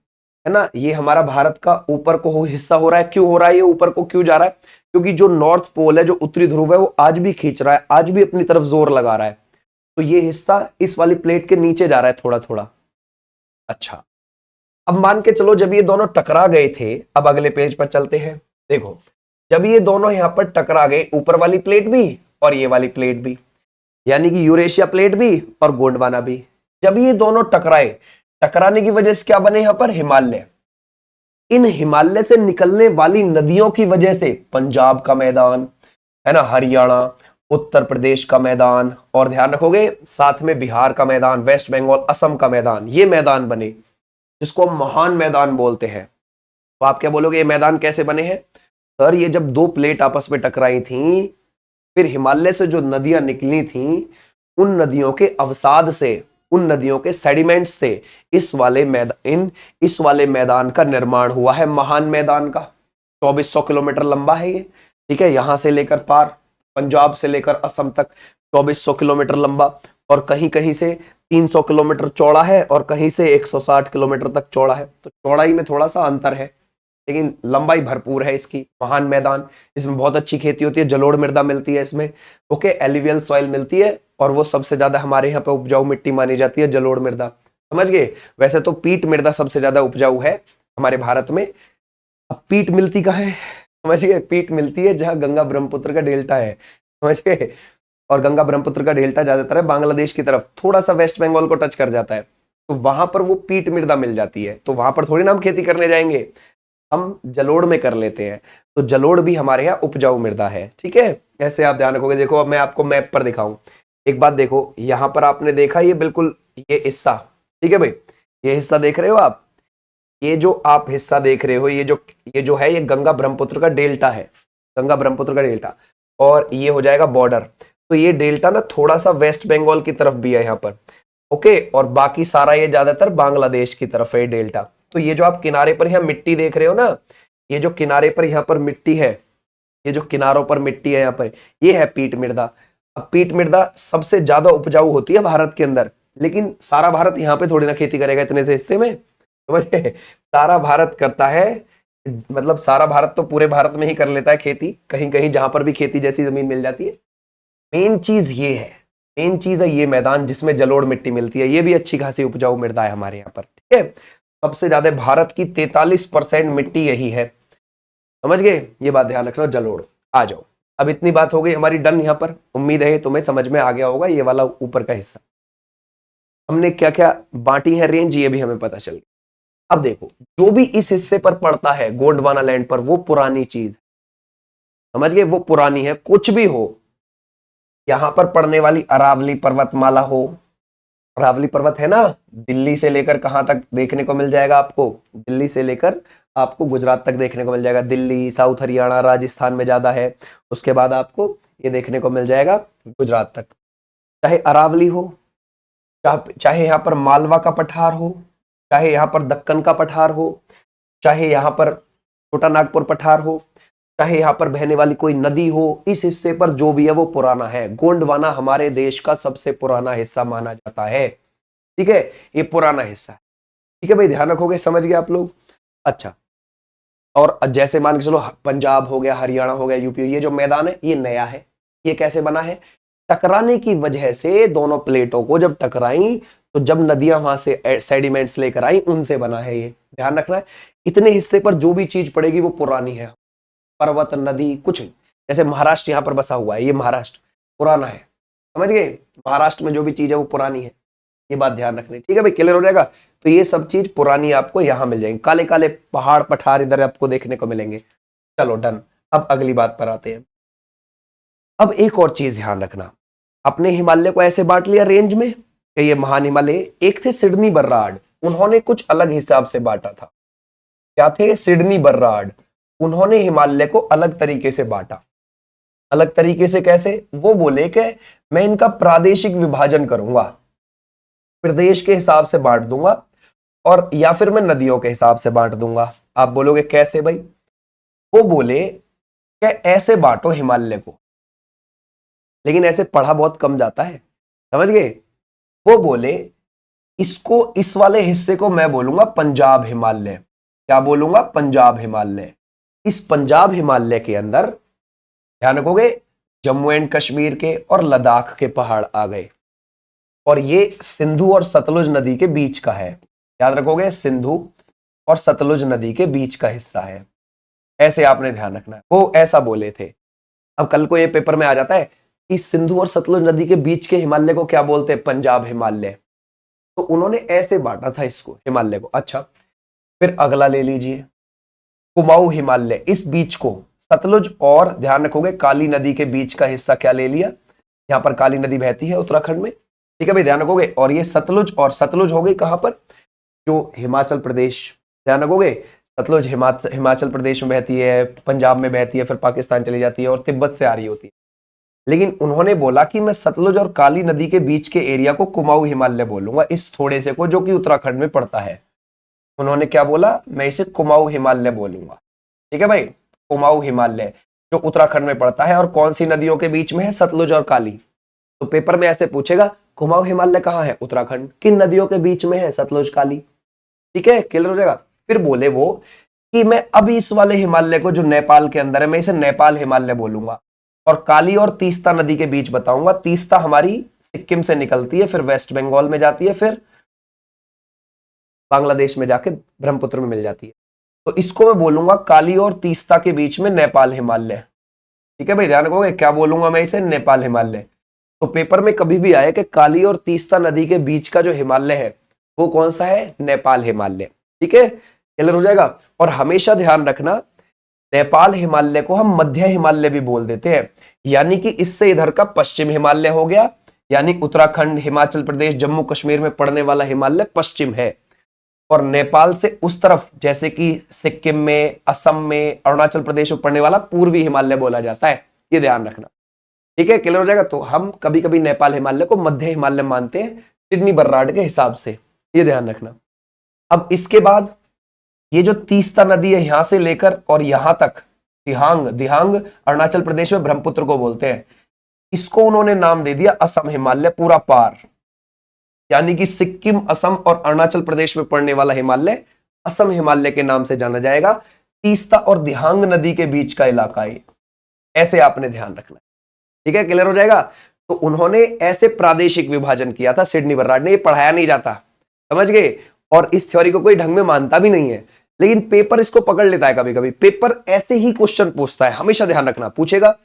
है ना। ये हमारा भारत का ऊपर को हिस्सा हो रहा है। क्यों हो रहा है ये ऊपर को, क्यों जा रहा है? क्योंकि जो नॉर्थ पोल है, जो उत्तरी ध्रुव है, वो आज भी खींच रहा है, आज भी अपनी तरफ जोर लगा रहा है। तो ये हिस्सा इस वाली प्लेट के नीचे जा रहा है थोड़ा थोड़ा। अच्छा, अब मान के चलो जब ये दोनों टकरा गए थे, अब अगले पेज पर चलते हैं। देखो, जब ये दोनों यहां पर टकरा गए, ऊपर वाली प्लेट भी और ये वाली प्लेट भी, यानी कि यूरेशिया प्लेट भी और गोंडवाना भी, जब ये दोनों टकराए, टकराने की वजह से क्या बने? यहां पर हिमालय। इन हिमालय से निकलने वाली नदियों की वजह से पंजाब का मैदान, है ना, हरियाणा, उत्तर प्रदेश का मैदान, और ध्यान रखोगे साथ में बिहार का मैदान, वेस्ट बंगाल, असम का मैदान, ये मैदान बने, जिसको हम महान मैदान बोलते हैं। तो आप क्या बोलोगे, ये मैदान कैसे बने हैं? सर, ये जब दो प्लेट आपस में टकराई थी, फिर हिमालय से जो नदियां निकली थी, उन नदियों के अवसाद से, उन नदियों के सेडिमेंट्स से इस वाले मैदान का निर्माण हुआ है, महान मैदान का। 2400 किलोमीटर लंबा है ये। ठीक है, यहां से लेकर पार पंजाब से लेकर असम तक 2400 किलोमीटर लंबा, और कहीं कहीं से 300 किलोमीटर चौड़ा है और कहीं से 160 किलोमीटर तक चौड़ा है। तो चौड़ाई में थोड़ा सा अंतर है, लेकिन लंबाई भरपूर है इसकी। महान मैदान, इसमें बहुत अच्छी खेती होती है, जलोढ़ मृदा मिलती है इसमें। ओके, एलिवियल सॉइल मिलती है, और वो सबसे ज्यादा हमारे यहाँ पे उपजाऊ मिट्टी मानी जाती है, जलोढ़ मृदा। समझ गए? वैसे तो पीट मृदा सबसे ज्यादा उपजाऊ है हमारे भारत में। अब पीट मिलती कहाँ है? समझ गए? पीट मिलती है जहाँ गंगा ब्रह्मपुत्र का डेल्टा है। समझ गए? और गंगा ब्रह्मपुत्र का डेल्टा ज्यादातर है बांग्लादेश की तरफ, थोड़ा सा वेस्ट बंगाल को टच कर जाता है, तो वहां पर वो पीट मृदा मिल जाती है। तो वहां पर थोड़ी ना हम खेती करने जाएंगे, हम जलोढ़ में कर लेते हैं। तो जलोढ़ भी हमारे यहाँ उपजाऊ मृदा है। ठीक है, ऐसे आप ध्यान रखोगे। देखो, अब मैं आपको मैप पर दिखाऊं, एक बात देखो, यहां पर आपने देखा ये बिल्कुल ये हिस्सा, ठीक है भाई, ये हिस्सा देख रहे हो आप, ये जो आप हिस्सा देख रहे हो, ये जो है, ये गंगा ब्रह्मपुत्र का डेल्टा है, गंगा ब्रह्मपुत्र का डेल्टा, और ये हो जाएगा बॉर्डर। तो ये डेल्टा ना थोड़ा सा वेस्ट बंगाल की तरफ भी है यहाँ पर। ओके, और बाकी सारा ये ज्यादातर बांग्लादेश की तरफ है डेल्टा। तो ये जो आप किनारे पर यहाँ मिट्टी देख रहे हो ना, ये जो किनारे पर यहाँ पर मिट्टी है, ये जो किनारों पर मिट्टी है यहाँ पर, ये है पीट मृदा। अब पीट मृदा सबसे ज्यादा उपजाऊ होती है भारत के अंदर, लेकिन सारा भारत यहाँ पे थोड़ी ना खेती करेगा इतने से हिस्से में, समझे? सारा भारत करता है, मतलब सारा भारत तो पूरे भारत में ही कर लेता है खेती, कहीं कहीं जहां पर भी खेती जैसी जमीन मिल जाती है। मेन चीज ये है, मेन चीज है ये मैदान जिसमें जलोढ़ मिट्टी मिलती है, ये भी अच्छी खासी उपजाऊ मृदा है हमारे यहाँ पर। ठीक है, सबसे ज्यादा भारत की 43% मिट्टी यही है। समझ गए? ये बात ध्यान रखना, जलोढ़। आ जाओ, अब इतनी बात हो गई हमारी डन। यहाँ पर उम्मीद है तुम्हें समझ में आ गया होगा ये वाला ऊपर का हिस्सा, हमने क्या क्या बांटी है रेंज, ये भी हमें पता चल गया। अब देखो, जो भी इस हिस्से पर पड़ता है गोंडवाना लैंड पर, वो पुरानी चीज, समझ गए, वो पुरानी है। कुछ भी हो, यहां पर पड़ने वाली अरावली पर्वतमाला हो, अरावली पर्वत है ना, दिल्ली से लेकर कहां तक देखने को मिल जाएगा आपको, दिल्ली से लेकर आपको गुजरात तक देखने को मिल जाएगा। दिल्ली, साउथ हरियाणा, राजस्थान में ज्यादा है, उसके बाद आपको ये देखने को मिल जाएगा गुजरात तक। चाहे अरावली हो, चाहे यहां पर मालवा का पठार हो, चाहे यहां पर दक्कन का पठार हो, चाहे यहां पर छोटा नागपुर पठार हो, चाहे यहां पर बहने वाली कोई नदी हो, इस हिस्से पर जो भी है वो पुराना है। गोंडवाना हमारे देश का सबसे पुराना हिस्सा माना जाता है, ठीक है, ये पुराना हिस्सा है। ठीक है भाई, ध्यान रखोगे, समझ गए आप लोग। अच्छा, और जैसे मान के चलो पंजाब हो गया, हरियाणा हो गया, यूपी, ये जो मैदान है ये नया है। ये कैसे बना है? टकराने की वजह से दोनों प्लेटों को जब टकराई तो जब नदियां वहां से सेडिमेंट्स लेकर आई उनसे बना है ये, ध्यान रखना है। इतने हिस्से पर जो भी चीज पड़ेगी वो पुरानी है, पर्वत, नदी, कुछ नहीं। जैसे महाराष्ट्र यहाँ पर बसा हुआ है, ये महाराष्ट्र पुराना है, समझ गए, महाराष्ट्र में जो भी चीज है वो पुरानी है, ये बात ध्यान रखनी। ठीक है भाई, क्लियर हो जाएगा। तो ये सब चीज पुरानी आपको यहां मिल जाएंगे, काले काले पहाड़ पठार इधर आपको देखने को मिलेंगे। चलो डन, अब अगली बात पर आते हैं। अब एक और चीज ध्यान रखना, अपने हिमालय को ऐसे बांट लिया रेंज में कि ये महान हिमालय, एक थे सिडनी बर्राड, उन्होंने कुछ अलग हिसाब से बांटा था। क्या थे? सिडनी बर्राड, उन्होंने हिमालय को अलग तरीके से बांटा। अलग तरीके से कैसे? वो बोले कि मैं इनका प्रादेशिक विभाजन करूंगा, प्रदेश के हिसाब से बांट दूंगा, और या फिर मैं नदियों के हिसाब से बांट दूंगा। आप बोलोगे कैसे भाई? वो बोले कि ऐसे बांटो हिमालय को, लेकिन ऐसे पढ़ा बहुत कम जाता है, समझ गए। वो बोले इसको, इस वाले हिस्से को मैं बोलूंगा पंजाब हिमालय। क्या बोलूंगा? पंजाब हिमालय। इस पंजाब हिमालय के अंदर ध्यान रखोगे जम्मू एंड कश्मीर के और लद्दाख के पहाड़ आ गए, और ये सिंधु और सतलुज नदी के बीच का है। याद रखोगे, सिंधु और सतलुज नदी के बीच का हिस्सा है, ऐसे आपने ध्यान रखना है। वो ऐसा बोले थे। अब कल को ये पेपर में आ जाता है कि सिंधु और सतलुज नदी के बीच के हिमालय को क्या बोलते हैं? पंजाब हिमालय। तो उन्होंने ऐसे बांटा था इसको, हिमालय को। अच्छा, फिर अगला ले लीजिए, कुमाऊं हिमालय, इस बीच को सतलुज और ध्यान रखोगे काली नदी के बीच का हिस्सा क्या ले लिया? यहां पर काली नदी बहती है उत्तराखंड में, ठीक है भाई, ध्यान रखोगे। और ये सतलुज, और सतलुज हो गई कहां पर? जो हिमाचल प्रदेश, ध्यान रखोगे सतलुज हिमाचल प्रदेश में बहती है, पंजाब में बहती है, फिर पाकिस्तान चली जाती है और तिब्बत से आ रही होती है। लेकिन उन्होंने बोला कि मैं सतलुज और काली नदी के बीच के एरिया को कुमाऊं हिमालय बोलूंगा, इस थोड़े से को जो कि उत्तराखंड में पड़ता है। उन्होंने क्या बोला? मैं इसे कुमाऊं हिमालय बोलूंगा, ठीक है भाई, कुमाऊं हिमालय जो उत्तराखंड में पड़ता है। और कौन सी नदियों के बीच में है? सतलुज और काली। तो पेपर में ऐसे पूछेगा कुमाऊं हिमालय कहाँ है? उत्तराखंड। किन नदियों के बीच में है? सतलुज, काली, ठीक है, क्लियर हो जाएगा। फिर बोले वो कि मैं अभी इस वाले हिमालय को जो नेपाल के अंदर है, मैं इसे नेपाल हिमालय बोलूंगा, और काली और तीस्ता नदी के बीच बताऊंगा। तीस्ता हमारी सिक्किम से निकलती है, फिर वेस्ट बंगाल में जाती है, फिर बांग्लादेश में जाके ब्रह्मपुत्र में मिल जाती है। तो इसको मैं बोलूंगा काली और तीस्ता के बीच में नेपाल हिमालय, ठीक है भाई, ध्यान रखोगे। क्या बोलूंगा मैं इसे? नेपाल हिमालय। तो पेपर में कभी भी आए कि काली और तीस्ता नदी के बीच का जो हिमालय है वो कौन सा है? नेपाल हिमालय, ठीक है, क्लियर हो जाएगा। और हमेशा ध्यान रखना, नेपाल हिमालय को हम मध्य हिमालय भी बोल देते हैं, यानी कि इससे इधर का पश्चिम हिमालय हो गया, यानी उत्तराखंड, हिमाचल प्रदेश, जम्मू कश्मीर में पड़ने वाला हिमालय पश्चिम है। और नेपाल से उस तरफ जैसे कि सिक्किम में, असम में, अरुणाचल प्रदेश में पड़ने वाला पूर्वी हिमालय बोला जाता है, ये ध्यान रखना, ठीक है, क्लियर हो जाएगा। तो हम कभी कभी नेपाल हिमालय को मध्य हिमालय मानते हैं सिडनी बर्राड के हिसाब से, ये ध्यान रखना। अब इसके बाद ये जो तीस्ता नदी है यहां से लेकर और यहां तक, दिहांग, दिहांग अरुणाचल प्रदेश में ब्रह्मपुत्र को बोलते हैं, इसको उन्होंने नाम दे दिया असम हिमालय, पूरा पार, यानी कि सिक्किम, असम और अरुणाचल प्रदेश में पड़ने वाला हिमालय असम हिमालय के नाम से जाना जाएगा। तीस्ता और दिहांग नदी के बीच का इलाका है, ऐसे आपने ध्यान रखना, ठीक है, क्लियर हो जाएगा। तो उन्होंने ऐसे प्रादेशिक विभाजन किया था सिडनी बर्राड ने, ये पढ़ाया नहीं जाता, समझ गए, और इस थ्योरी को कोई ढंग में मानता भी नहीं है, लेकिन पेपर इसको पकड़ लेता है। कभी कभी पेपर ऐसे ही क्वेश्चन पूछता है, हमेशा ध्यान रखना, पूछेगा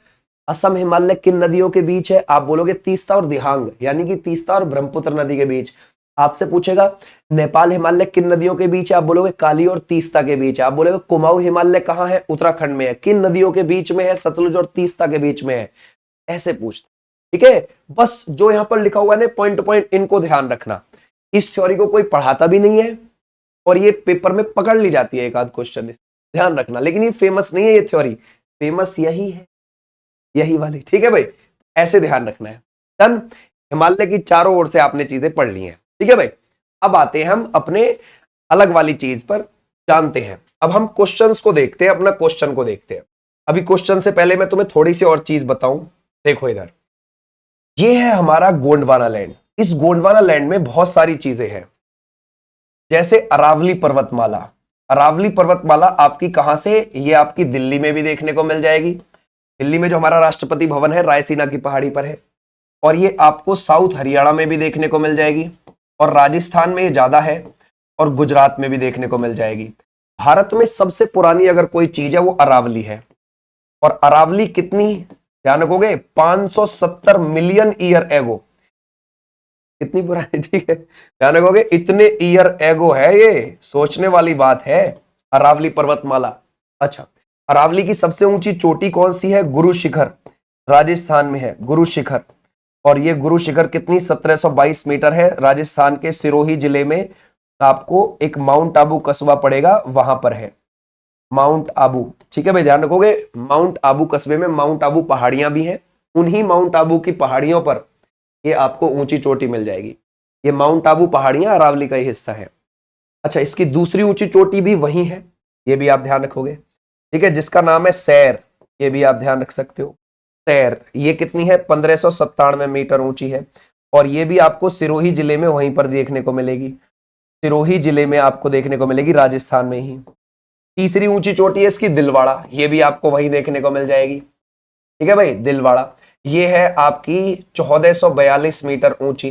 असम हिमालय किन नदियों के बीच है? आप बोलोगे तीस्ता और दिहांग, यानी कि तीस्ता और ब्रह्मपुत्र नदी के बीच। आपसे पूछेगा नेपाल हिमालय किन नदियों के बीच है, आप बोलोगे काली और तीस्ता के बीच है। आप बोलोगे कुमाऊं हिमालय कहाँ है, उत्तराखंड में है। किन नदियों के बीच में है, सतलुज और तीस्ता के बीच में है। ऐसे पूछते, ठीक है। बस जो यहां पर लिखा हुआ है ना पॉइंट टू पॉइंट, इनको ध्यान रखना। इस थ्योरी को कोई पढ़ाता भी नहीं है और ये पेपर में पकड़ ली जाती है एक आध क्वेश्चन, ध्यान रखना। लेकिन ये फेमस नहीं है, ये थ्योरी फेमस यही है, यही वाली, ठीक है भाई। ऐसे ध्यान रखना है। डन। हिमालय की चारों ओर से आपने चीजें पढ़ ली हैं, ठीक है भाई। अब आते हैं हम अपने अलग वाली चीज पर, जानते हैं। अब हम क्वेश्चंस को देखते हैं, अपना क्वेश्चन को देखते हैं। अभी क्वेश्चन से पहले मैं तुम्हें थोड़ी सी और चीज बताऊं। देखो इधर, ये है हमारा गोंडवाना लैंड। इस गोंडवाना लैंड में बहुत सारी चीजें हैं, जैसे अरावली पर्वतमाला। अरावली पर्वतमाला आपकी कहां से, ये आपकी दिल्ली में भी देखने को मिल जाएगी। दिल्ली में जो हमारा राष्ट्रपति भवन है रायसीना की पहाड़ी पर है। और ये आपको साउथ हरियाणा में भी देखने को मिल जाएगी, और राजस्थान में ये ज्यादा है, और गुजरात में भी देखने को मिल जाएगी। भारत में सबसे पुरानी अगर कोई चीज है वो अरावली है। और अरावली कितनी, ध्यान रखोगे, 570 मिलियन ईयर एगो। कितनी पुरानी, ठीक है, ध्यान रखोगे, इतने ईयर एगो है ये, सोचने वाली बात है अरावली पर्वतमाला। अच्छा, अरावली की सबसे ऊंची चोटी कौन सी है, गुरु शिखर, राजस्थान में है गुरु शिखर। और ये गुरु शिखर कितनी, 1722 मीटर है। राजस्थान के सिरोही जिले में आपको एक माउंट आबू कस्बा पड़ेगा, वहां पर है माउंट आबू, ठीक है भाई, ध्यान रखोगे। माउंट आबू कस्बे में माउंट आबू पहाड़ियां भी हैं, उन्हीं माउंट आबू की पहाड़ियों पर ये आपको ऊंची चोटी मिल जाएगी। ये माउंट आबू पहाड़ियां अरावली का ही हिस्सा है। अच्छा, इसकी दूसरी ऊंची चोटी भी वही है, ये भी आप ध्यान रखोगे, ठीक है, जिसका नाम है सैर। ये भी आप ध्यान रख सकते हो, सैर। ये कितनी है, 1597 मीटर ऊंची है। और ये भी आपको सिरोही जिले में वहीं पर देखने को मिलेगी, सिरोही जिले में आपको देखने को मिलेगी, राजस्थान में ही। तीसरी ऊंची चोटी है इसकी दिलवाड़ा, ये भी आपको वहीं देखने को मिल जाएगी, ठीक है भाई, दिलवाड़ा। ये है आपकी 1442 मीटर ऊंची,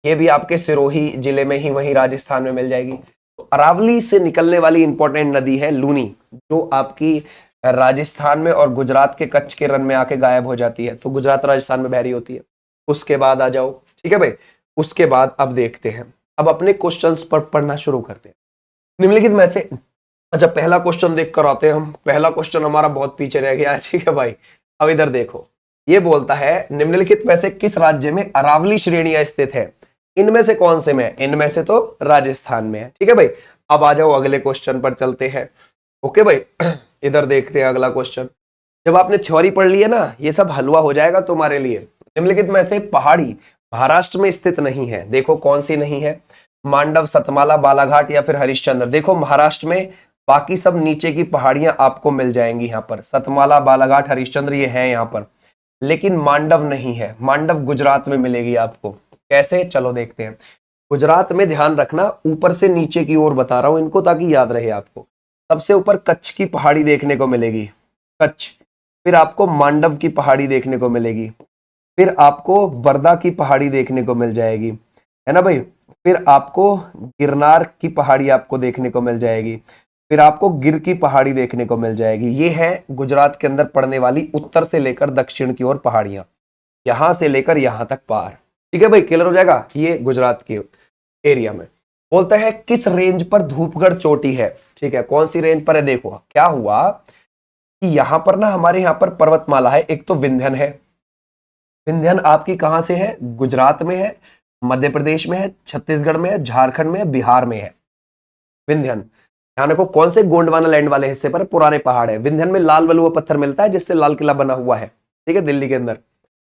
ये भी आपके सिरोही जिले में ही, वहीं राजस्थान में मिल जाएगी। तो अरावली से निकलने वाली इंपॉर्टेंट नदी है लूनी, जो आपकी राजस्थान में और गुजरात के कच्छ के रन में आके गायब हो जाती है, तो गुजरात राजस्थान में बहरी होती है। उसके बाद आ जाओ, ठीक है भाई। उसके बाद अब देखते हैं, अब अपने क्वेश्चंस पर पढ़ना शुरू करते हैं निम्नलिखित में से। अच्छा, पहला क्वेश्चन देख कर आते हैं हम। पहला क्वेश्चन हमारा बहुत पीछे रह गया है, ठीक है भाई। अब इधर देखो, ये बोलता है निम्नलिखित में से किस राज्य में अरावली श्रेणियां स्थित है, इनमें से कौन से में, इनमें से तो राजस्थान में है, ठीक है भाई। अब आ जाओ अगले क्वेश्चन पर चलते हैं, ओके भाई। इधर देखते हैं अगला क्वेश्चन। जब आपने थ्योरी पढ़ ली है ना, ये सब हलवा हो जाएगा तुम्हारे लिए। निम्नलिखित में से पहाड़ी महाराष्ट्र में स्थित नहीं है, देखो कौन सी नहीं है, मांडव, सतमाला, बालाघाट या फिर हरिश्चंद्र। देखो महाराष्ट्र में बाकी सब नीचे की पहाड़ियां आपको मिल जाएंगी, यहाँ पर सतमाला, बालाघाट, हरिश्चंद्र ये है यहाँ पर, लेकिन मांडव नहीं है। मांडव गुजरात में मिलेगी आपको। कैसे, चलो देखते हैं। गुजरात में ध्यान रखना, ऊपर से नीचे की ओर बता रहा हूं इनको ताकि याद रहे आपको। सबसे ऊपर कच्छ की पहाड़ी देखने को मिलेगी, कच्छ। फिर आपको मांडव की पहाड़ी देखने को मिलेगी, फिर आपको बर्दा की पहाड़ी देखने को मिल जाएगी, है ना भाई। फिर आपको गिरनार की पहाड़ी आपको देखने को मिल जाएगी, फिर आपको गिर की पहाड़ी देखने को मिल जाएगी। ये है गुजरात के अंदर पड़ने वाली उत्तर से लेकर दक्षिण की ओर पहाड़ियां, यहां से लेकर यहां तक पार, ठीक है भाई, क्लियर हो जाएगा। ये गुजरात के एरिया में। बोलता है किस रेंज पर धूपगढ़ चोटी है, ठीक है, कौन सी रेंज पर है। देखो क्या हुआ कि यहां पर ना हमारे यहां पर पर्वतमाला है, एक तो विंध्यन है। विंध्यन आपकी कहां से है, गुजरात में है, मध्य प्रदेश में है, छत्तीसगढ़ में है, झारखंड में है, बिहार में है विंध्यन। ध्यान रखो कौन से गोंडवाना लैंड वाले हिस्से पर पुराने पहाड़ है। विंध्यन में लाल बलुआ पत्थर मिलता है जिससे लाल किला बना हुआ है, ठीक है, दिल्ली के अंदर।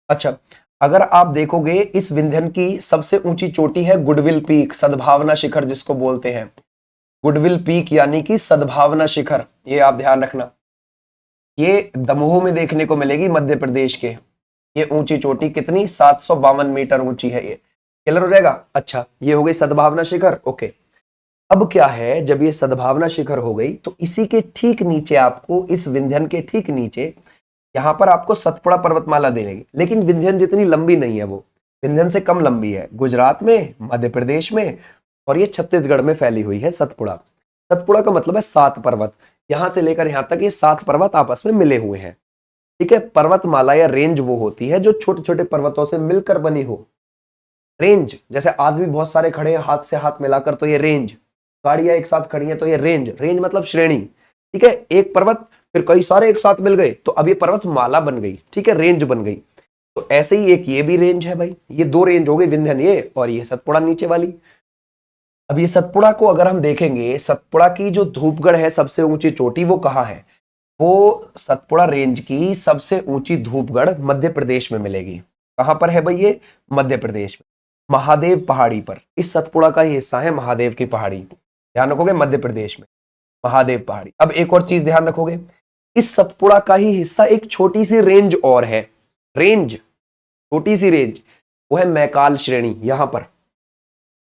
अच्छा, अगर आप देखोगे इस विंध्यन की सबसे ऊंची चोटी है गुडविल पीक, सद्भावना शिखर जिसको बोलते हैं, गुडविल पीक यानी कि सद्भावना शिखर, ये आप ध्यान रखना। ये दमोह में देखने को मिलेगी, मध्य प्रदेश के। ये ऊंची चोटी कितनी, 752 मीटर ऊंची है, ये क्लियर हो जाएगा। अच्छा, ये हो गई सद्भावना शिखर, ओके। अब क्या है, जब ये सद्भावना शिखर हो गई तो इसी के ठीक नीचे आपको, इस विंध्यन के ठीक नीचे यहां पर आपको सतपुड़ा पर्वतमाला देगी, लेकिन विंध्यन जितनी लंबी नहीं है, वो विंध्यन से कम लंबी है। गुजरात में, मध्य प्रदेश में और ये छत्तीसगढ़ में फैली हुई है सतपुड़ा। सतपुड़ा का मतलब है 7 पर्वत, यहां से लेकर यहां तक ये 7 पर्वत आपस में मिले हुए हैं, ठीक है। पर्वतमाला या रेंज वो होती है जो छोटे छोटे पर्वतों से मिलकर बनी हो, रेंज, जैसे आदमी बहुत सारे खड़े हैं हाथ से हाथ मिलाकर तो ये रेंज, गाड़ियां एक साथ खड़ी हैं तो ये रेंज। रेंज मतलब श्रेणी, ठीक है। एक पर्वत फिर कई सारे एक साथ मिल गए तो अब ये पर्वत माला बन गई, ठीक है, रेंज बन गई। तो ऐसे ही एक ये भी रेंज है भाई, ये दो रेंज हो गई, विंध्यन ये और ये सतपुड़ा नीचे वाली। अब ये सतपुड़ा को अगर हम देखेंगे, सतपुड़ा की जो धूपगढ़ है सबसे ऊंची चोटी, वो कहाँ है? वो सतपुड़ा रेंज की सबसे ऊंची धूपगढ़ मध्य प्रदेश में मिलेगी। कहां पर है भाई ये? मध्य प्रदेश में, महादेव पहाड़ी पर। इस सतपुड़ा का ही हिस्सा है महादेव की पहाड़ी, ध्यान रखोगे, मध्य प्रदेश में महादेव पहाड़ी। अब एक और चीज ध्यान रखोगे, इस सतपुड़ा का ही हिस्सा एक छोटी सी रेंज और है, रेंज, छोटी सी रेंज, वो है मैकाल श्रेणी, यहां पर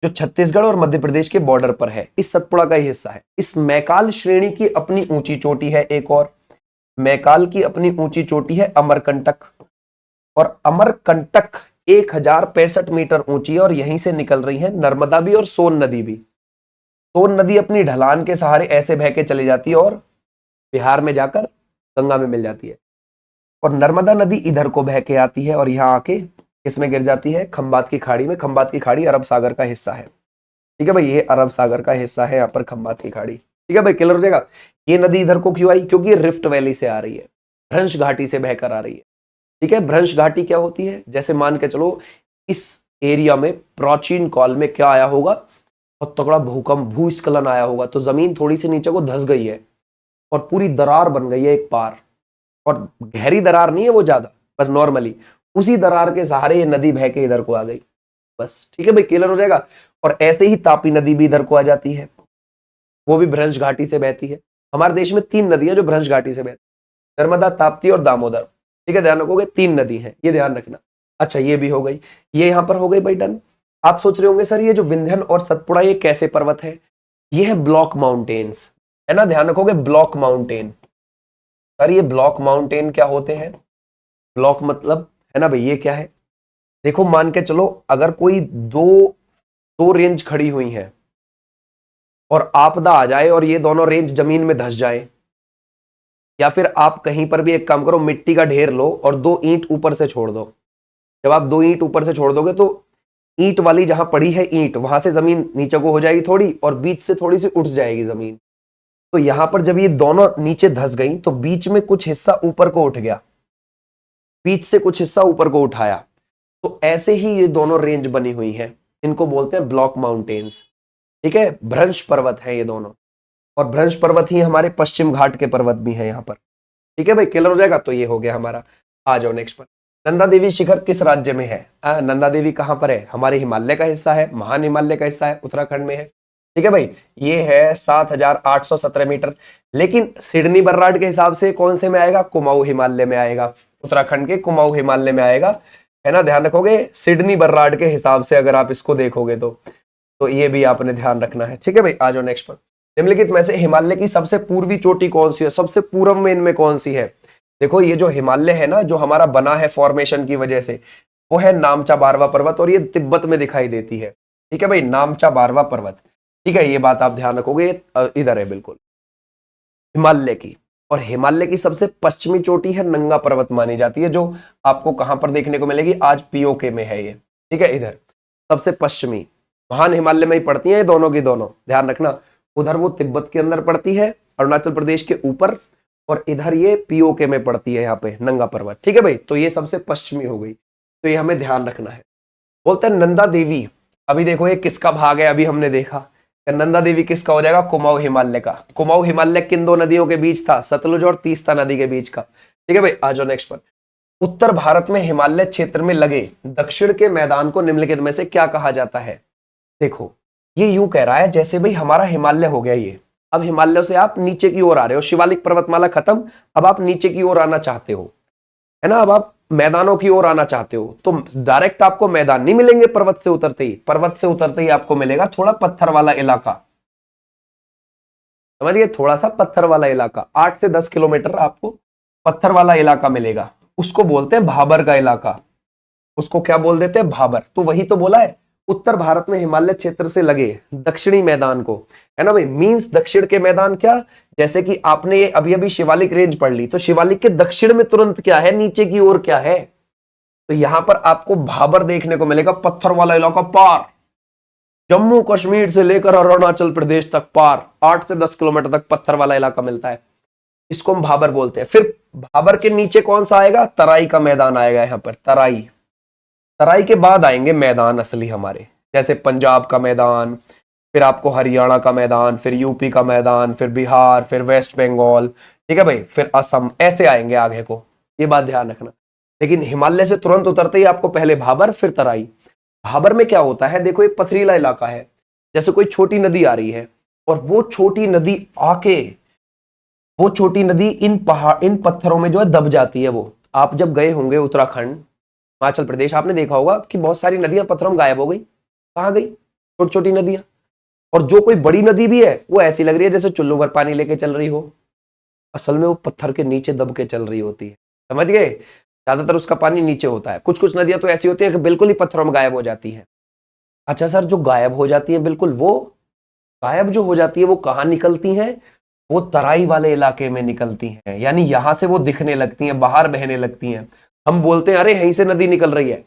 जो छत्तीसगढ़ और मध्य प्रदेश के बॉर्डर पर है, इस सतपुड़ा का ही हिस्सा है। इस मैकाल श्रेणी की अपनी ऊंची चोटी है एक और, मैकाल की अपनी ऊंची चोटी है अमरकंटक, और अमरकंटक 1065 मीटर ऊंची है और यहीं से निकल रही है नर्मदा भी और सोन नदी भी। सोन नदी अपनी ढलान के सहारे ऐसे बह के चली जाती है और बिहार में जाकर गंगा में मिल जाती है, और नर्मदा नदी इधर को बह के आती है और यहाँ आके इसमें गिर जाती है खंबात की खाड़ी में। खंबात की खाड़ी अरब सागर का हिस्सा है, ठीक है भाई, ये अरब सागर का हिस्सा है यहाँ पर खंबात की खाड़ी, ठीक है भाई, क्लियर हो जाएगा। ये नदी इधर को क्यों आई? क्योंकि ये रिफ्ट वैली से आ रही है, भ्रंश घाटी से बहकर आ रही है, ठीक है। भ्रंश घाटी क्या होती है? जैसे मान के चलो इस एरिया में प्राचीन काल में क्या आया होगा, बहुत तगड़ा भूकंप, भूस्खलन आया होगा, तो जमीन थोड़ी सी नीचे को धंस गई है और पूरी दरार बन गई है एक पार, और गहरी दरार नहीं है वो ज्यादा, बस नॉर्मली उसी दरार के सहारे ये नदी बह के इधर को आ गई, बस, ठीक है भाई, क्लियर हो जाएगा। और ऐसे ही तापी नदी भी इधर को आ जाती है, वो भी भ्रंश घाटी से बहती है। हमारे देश में 3 नदियां जो भ्रंश घाटी से बहती है, नर्मदा, ताप्ती और दामोदर, ठीक है, ध्यान रखोगे 3 नदी है, ये ध्यान रखना। अच्छा ये भी हो गई, ये यहां पर हो गई भाई, डन। आप सोच रहे होंगे सर ये जो विंध्यन और सतपुड़ा ये कैसे पर्वत है? ये है ब्लॉक माउंटेन्स, है ना, ध्यान रखोगे, ब्लॉक माउंटेन। सर ये ब्लॉक माउंटेन क्या होते हैं? ब्लॉक मतलब, है ना भाई, ये क्या है? देखो मान के चलो अगर कोई दो रेंज खड़ी हुई है और आपदा आ जाए और ये दोनों रेंज जमीन में धंस जाए, या फिर आप कहीं पर भी एक काम करो, मिट्टी का ढेर लो और 2 ईंट ऊपर से छोड़ दो। जब आप 2 ईंट ऊपर से छोड़ दोगे तो ईंट वाली जहां पड़ी है ईंट, वहां से जमीन नीचे को हो जाएगी थोड़ी और बीच से थोड़ी सी उठ जाएगी जमीन। तो यहां पर जब ये दोनों नीचे धंस गई तो बीच में कुछ हिस्सा ऊपर को उठ गया, बीच से कुछ हिस्सा ऊपर को उठाया, तो ऐसे ही ये दोनों रेंज बनी हुई है, इनको बोलते हैं ब्लॉक माउंटेन्स, ठीक है। भ्रंश पर्वत है ये दोनों, और भ्रंश पर्वत ही हमारे पश्चिम घाट के पर्वत भी है यहाँ पर, ठीक है भाई, क्लियर हो जाएगा। तो ये हो गया हमारा। आ जाओ नेक्स्ट पर, नंदा देवी शिखर किस राज्य में है? नंदा देवी कहां पर है? हमारे हिमालय का हिस्सा है, महान हिमालय का हिस्सा है, उत्तराखंड में है, ठीक है भाई। ये है 7817 मीटर, लेकिन सिडनी बर्राड के हिसाब से कौन से में आएगा? कुमाऊं हिमालय में आएगा, उत्तराखंड के कुमाऊं हिमालय में आएगा, है ना, ध्यान रखोगे। सिडनी बर्राड के हिसाब से अगर आप इसको देखोगे तो ये भी आपने ध्यान रखना है, ठीक है भाई। आ जाओ नेक्स्ट पर, निम्नलिखित में से हिमालय की सबसे पूर्वी चोटी कौन सी है? सबसे पूर्व में इनमें कौन सी है? देखो ये जो हिमालय है ना, जो हमारा बना है फॉर्मेशन की वजह से, वो है नामचा बारवा पर्वत, और ये तिब्बत में दिखाई देती है, ठीक है भाई, नामचा बारवा पर्वत, ठीक है, ये बात आप ध्यान रखोगे, इधर है बिल्कुल हिमालय की। और हिमालय की सबसे पश्चिमी चोटी है नंगा पर्वत मानी जाती है, जो आपको कहां पर देखने को मिलेगी? आज पीओके में है ये, ठीक है, इधर सबसे पश्चिमी, महान हिमालय में ही पड़ती है ये दोनों की दोनों, ध्यान रखना। उधर वो तिब्बत के अंदर पड़ती है, अरुणाचल प्रदेश के ऊपर, और इधर ये पीओके में पड़ती है, यहाँ पे नंगा पर्वत, ठीक है भाई। तो ये सबसे पश्चिमी हो गई, तो ये हमें ध्यान रखना है। बोलते हैं नंदा देवी, अभी देखो ये किसका भाग है, अभी हमने देखा नंदा देवी किसका हो जाएगा? कुमाऊं हिमालय का। कुमाऊं हिमालय किन 2 नदियों के बीच था? सतलुज और तीस्ता नदी के बीच का, ठीक है भाई। आ जाओ नेक्स्ट पर, उत्तर भारत में हिमालय क्षेत्र में लगे दक्षिण के मैदान को निम्नलिखित में से क्या कहा जाता है? देखो ये यूं कह रहा है जैसे भाई हमारा हिमालय हो गया ये, अब हिमालय से आप नीचे की ओर आ रहे हो, शिवालिक पर्वतमाला खत्म, अब आप नीचे की ओर आना चाहते हो, है ना, अब आप मैदानों की ओर आना चाहते हो, तो डायरेक्ट आपको मैदान नहीं मिलेंगे पर्वत से उतरते ही, पर्वत से उतरते ही आपको मिलेगा थोड़ा पत्थर वाला इलाका, समझिए, थोड़ा सा पत्थर वाला इलाका, 8 से 10 किलोमीटर आपको पत्थर वाला इलाका मिलेगा, उसको बोलते हैं भाबर का इलाका, उसको क्या बोल देते हैं? भाबर। तो वही तो बोला है, उत्तर भारत में हिमालय क्षेत्र से लगे दक्षिणी मैदान को, है ना भाई, मींस दक्षिण के मैदान क्या? जैसे कि आपने ये अभी अभी शिवालिक रेंज पढ़ ली, तो शिवालिक के दक्षिण में तुरंत क्या है? नीचे की ओर क्या है? तो यहां पर आपको भाबर देखने को मिलेगा, पत्थर वाला इलाका पार, जम्मू कश्मीर से लेकर अरुणाचल प्रदेश तक पार 8 से 10 किलोमीटर तक पत्थर वाला इलाका मिलता है, इसको हम भाबर बोलते हैं। फिर भाबर के नीचे कौन सा आएगा, तराई का मैदान आएगा यहां पर, तराई। तराई के बाद आएंगे मैदान असली हमारे, जैसे पंजाब का मैदान, फिर आपको हरियाणा का मैदान, फिर यूपी का मैदान, फिर बिहार, फिर वेस्ट बंगाल, ठीक है भाई, फिर असम, ऐसे आएंगे आगे को, ये बात ध्यान रखना। लेकिन हिमालय से तुरंत उतरते ही आपको पहले भाबर फिर तराई। भाबर में क्या होता है, देखो ये पथरीला इलाका है, जैसे कोई छोटी नदी आ रही है और वो छोटी नदी आके, वो छोटी नदी इन पहाड़, इन पत्थरों में जो है दब जाती है। वो आप जब गए होंगे उत्तराखंड, हिमाचल प्रदेश, आपने देखा होगा कि बहुत सारी नदियां पत्थरों में गायब हो गई, कहां गई, छोटी छोटी नदियां। और जो कोई बड़ी नदी भी है वो ऐसी लग रही है जैसे चुल्लू भर पानी लेके चल रही हो, असल में वो पत्थर के नीचे दब के चल रही होती है, समझ गए। ज्यादातर उसका पानी नीचे होता है, कुछ कुछ नदियां तो ऐसी होती है कि बिल्कुल ही पत्थरों में गायब हो जाती है। अच्छा सर, जो गायब हो जाती है बिल्कुल, वो गायब जो हो जाती है वो कहाँ निकलती है, वो तराई वाले इलाके में निकलती हैं, यानी यहां से वो दिखने लगती हैं, बाहर बहने लगती हैं। हम बोलते हैं अरे यहीं से नदी निकल रही है,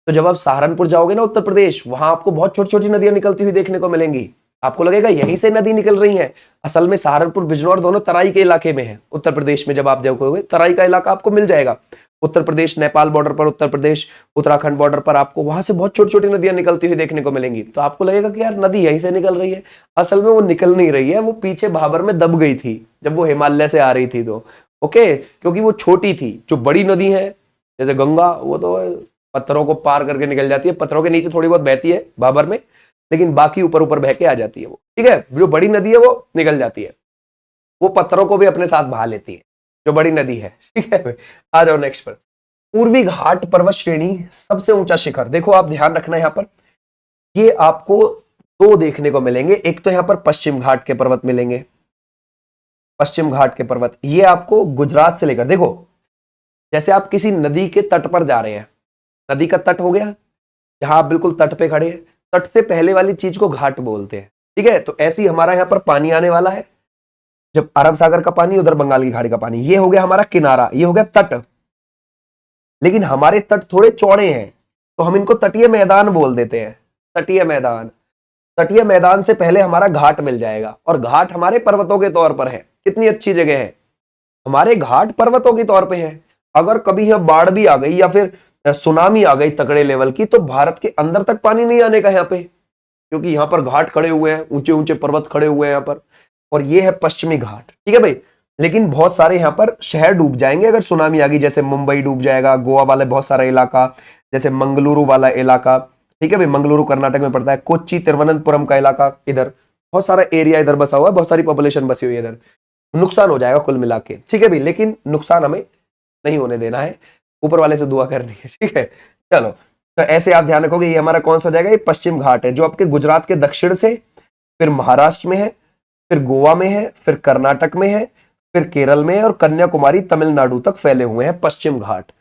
तो जब आप सहारनपुर जाओगे ना उत्तर प्रदेश, वहां आपको बहुत छोटी छोटी नदियां निकलती हुई देखने को मिलेंगी, आपको लगेगा यहीं से नदी निकल रही है। असल में सहारनपुर बिजनौर दोनों तराई के इलाके में है उत्तर प्रदेश में। जब आप जाओगे तराई का इलाका आपको मिल जाएगा, उत्तर प्रदेश नेपाल बॉर्डर पर, उत्तर प्रदेश उत्तराखंड बॉर्डर पर, आपको वहां से बहुत छोटी छोटी नदियां निकलती हुई देखने को मिलेंगी। तो आपको लगेगा कि यार नदी यहीं से निकल रही है, असल में वो निकल नहीं रही है, वो पीछे भाबर में दब गई थी जब वो हिमालय से आ रही थी तो, ओके, क्योंकि वो छोटी थी। जो बड़ी नदी है जैसे गंगा, वो तो पत्थरों को पार करके निकल जाती है, पत्थरों के नीचे थोड़ी बहुत बहती है भाबर में, लेकिन बाकी ऊपर ऊपर बह के आ जाती है वो, ठीक है। जो बड़ी नदी है वो निकल जाती है, वो पत्थरों को भी अपने साथ बहा लेती है, जो बड़ी नदी है, ठीक है। आ जाओ नेक्स्ट पर, पूर्वी घाट पर्वत श्रेणी सबसे ऊंचा शिखर। देखो आप ध्यान रखना यहां पर, ये आपको दो देखने को मिलेंगे। एक तो यहां पर पश्चिम घाट के पर्वत मिलेंगे, पश्चिम घाट के पर्वत, ये आपको गुजरात से लेकर, देखो जैसे आप किसी नदी के तट पर जा रहे हैं, नदी का तट हो गया, जहां आप बिल्कुल तट पे खड़े हैं, तट से पहले वाली चीज को घाट बोलते हैं, ठीक है। तो ऐसे ही हमारा यहां पर पानी आने वाला है, जब अरब सागर का पानी, उधर बंगाल की खाड़ी का पानी, ये हो गया हमारा किनारा, ये हो गया तट। लेकिन हमारे तट थोड़े चौड़े हैं, तो हम इनको तटीय मैदान बोल देते हैं, तटीय मैदान। तटीय मैदान से पहले हमारा घाट मिल जाएगा, और घाट हमारे पर्वतों के तौर पर है। कितनी अच्छी जगह है, हमारे घाट पर्वतों के तौर पे है। अगर कभी यह बाढ़ भी आ गई या फिर सुनामी आ गई तगड़े लेवल की, तो भारत के अंदर तक पानी नहीं आने का यहाँ पे, क्योंकि यहाँ पर घाट खड़े हुए हैं, ऊंचे ऊंचे पर्वत खड़े हुए हैं यहाँ पर, और ये है पश्चिमी घाट, ठीक है भाई। लेकिन बहुत सारे यहाँ पर शहर डूब जाएंगे अगर सुनामी आ गई, जैसे मुंबई डूब जाएगा, गोवा वाला बहुत सारा इलाका, जैसे मंगलुरु वाला इलाका, ठीक है भाई, मंगलुरु कर्नाटक में पड़ता है, कोच्चि तिरुवनंतपुरम का इलाका, इधर बहुत सारा एरिया इधर बसा हुआ है, बहुत सारी पॉपुलेशन बसी हुई है इधर, नुकसान हो जाएगा कुल मिला के, ठीक है भाई। लेकिन नुकसान हमें नहीं होने देना है, ऊपर वाले से दुआ करनी है, ठीक है। चलो, तो ऐसे आप ध्यान रखोगे, ये हमारा कौन सा जाएगा, ये पश्चिम घाट है, जो आपके गुजरात के दक्षिण से, फिर महाराष्ट्र में है, फिर गोवा में है, फिर कर्नाटक में है, फिर केरल में है, और कन्याकुमारी तमिलनाडु तक फैले हुए हैं पश्चिम घाट।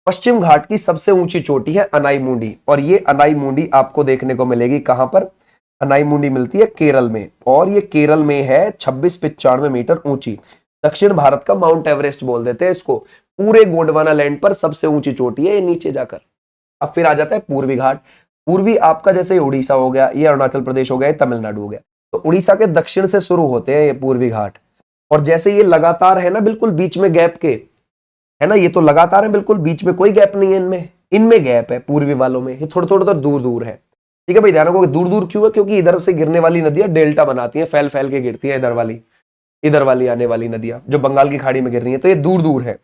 पश्चिम घाट की सबसे ऊंची चोटी है अनाईमुंडी, और ये अनाईमुंडी आपको देखने को मिलेगी कहां पर, अनाईमुंडी मिलती है केरल में, और ये केरल में है 2695 मीटर ऊंची। दक्षिण भारत का माउंट एवरेस्ट बोल देते हैं इसको, पूरे गोंडवाना लैंड पर सबसे ऊंची चोटी है ये नीचे जाकर। अब फिर आ जाता है पूर्वी घाट। पूर्वी आपका जैसे उड़ीसा हो गया, ये अरुणाचल प्रदेश हो गया, ये तमिलनाडु हो गया, तो उड़ीसा के दक्षिण से शुरू होते हैं ये पूर्वी घाट, और जैसे ये लगातार है ना, बिल्कुल बीच में गैप के है ना, ये तो लगातार है बिल्कुल, बीच में कोई गैप नहीं है इनमें, इनमें गैप है पूर्वी वालों में, ये थोड़ा थोड़ा दूर दूर है, ठीक है भाई। ध्यान रखो दूर दूर क्यों है, क्योंकि इधर से गिरने वाली नदियां डेल्टा बनाती हैं, फैल फैल के गिरती है, इधर वाली आने वाली नदियां जो बंगाल की खाड़ी में गिर रही है, तो ये दूर दूर है।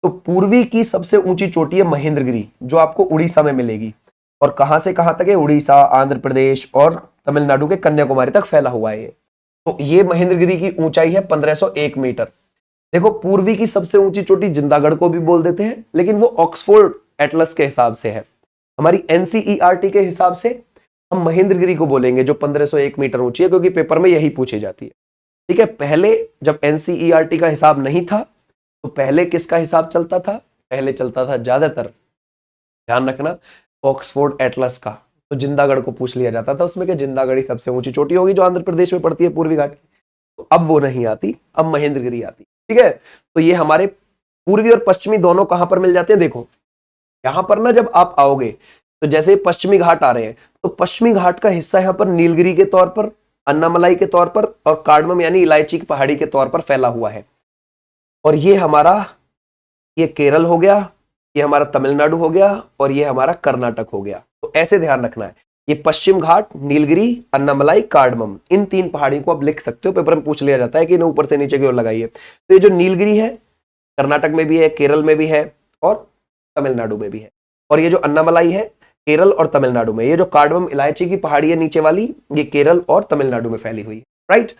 तो पूर्वी की सबसे ऊंची चोटी है महेंद्रगिरी, जो आपको उड़ीसा में मिलेगी, और कहां से कहां तक है, उड़ीसा, आंध्र प्रदेश और तमिलनाडु के कन्याकुमारी तक फैला हुआ है ये। तो ये महेंद्रगिरी की ऊंचाई है 1501 मीटर। देखो पूर्वी की सबसे ऊंची चोटी जिंदागढ़ को भी बोल देते हैं, लेकिन वो ऑक्सफोर्ड एटलस के हिसाब से है, हमारी एनसीईआरटी के हिसाब से हम महेंद्रगिरी को बोलेंगे, जो 1501 मीटर ऊंची है, क्योंकि पेपर में यही पूछी जाती है, ठीक है। पहले जब एनसीईआरटी का हिसाब नहीं था, तो पहले किसका हिसाब चलता था, पहले चलता था ज्यादातर, ध्यान रखना, ऑक्सफोर्ड एटलस का। तो जिंदागढ़ को पूछ लिया जाता था उसमें कि जिंदागढ़ ही सबसे ऊंची चोटी होगी, जो आंध्र प्रदेश में पड़ती है पूर्वी घाट की। तो अब वो नहीं आती, अब महेंद्रगिरी आती, ठीक है। तो ये हमारे पूर्वी और पश्चिमी दोनों कहां पर मिल जाते हैं, देखो यहां पर ना जब आप आओगे तो जैसे पश्चिमी घाट आ रहे हैं तो पश्चिमी घाट का हिस्सा यहां पर नीलगिरी के तौर पर, अन्नामलाई के तौर पर और कार्डमम यानी इलायची की पहाड़ी के तौर पर फैला हुआ है। और ये हमारा, ये केरल हो गया, ये हमारा तमिलनाडु हो गया और ये हमारा कर्नाटक हो गया। तो ऐसे ध्यान रखना है, ये पश्चिम घाट, नीलगिरी, अन्नामलाई, कार्डमम, इन 3 पहाड़ी को आप लिख सकते हो। पेपर में पूछ लिया जाता है कि इन्हें ऊपर से नीचे की ओर लगाइए। तो ये जो नीलगिरी है कर्नाटक में भी है, केरल में भी है और तमिलनाडु में भी है। और ये जो अन्नामलाई है केरल और तमिलनाडु में। ये जो कार्डमम इलायची की पहाड़ी है नीचे वाली, ये केरल और तमिलनाडु में फैली हुई है, राइट।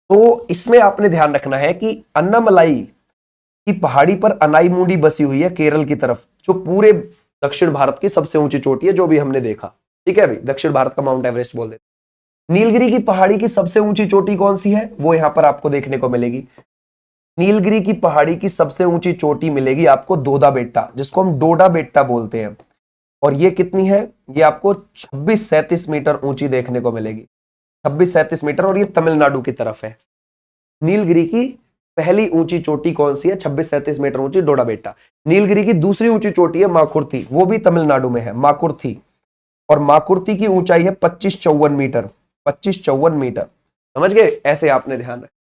तो इसमें आपने ध्यान रखना है कि अन्नामलाई की पहाड़ी पर अनाईमुडी बसी हुई है केरल की तरफ, जो पूरे दक्षिण भारत की सबसे ऊंची चोटी है, जो भी हमने देखा, ठीक है भाई। दक्षिण भारत का माउंट एवरेस्ट बोल देते। नीलगिरी की पहाड़ी की सबसे ऊंची चोटी कौन सी है, वो यहां पर आपको देखने को मिलेगी। नीलगिरी की पहाड़ी की सबसे ऊंची चोटी मिलेगी आपको दोदा बेट्टा, जिसको हम डोडा बेट्टा बोलते हैं। और ये कितनी है, ये आपको 2637 मीटर ऊंची देखने को मिलेगी, 2637 मीटर। और ये तमिलनाडु की तरफ है। नीलगिरी की पहली ऊंची चोटी कौन सी है, 2637 मीटर ऊंची डोडा बेट्टा। नीलगिरी की दूसरी ऊंची चोटी है माकुर्थी, वो भी तमिलनाडु में है, माकुर्थी। और माकुर्थी की ऊंचाई है 2554 मीटर, 2554 मीटर, समझ गए। ऐसे आपने ध्यान रखना।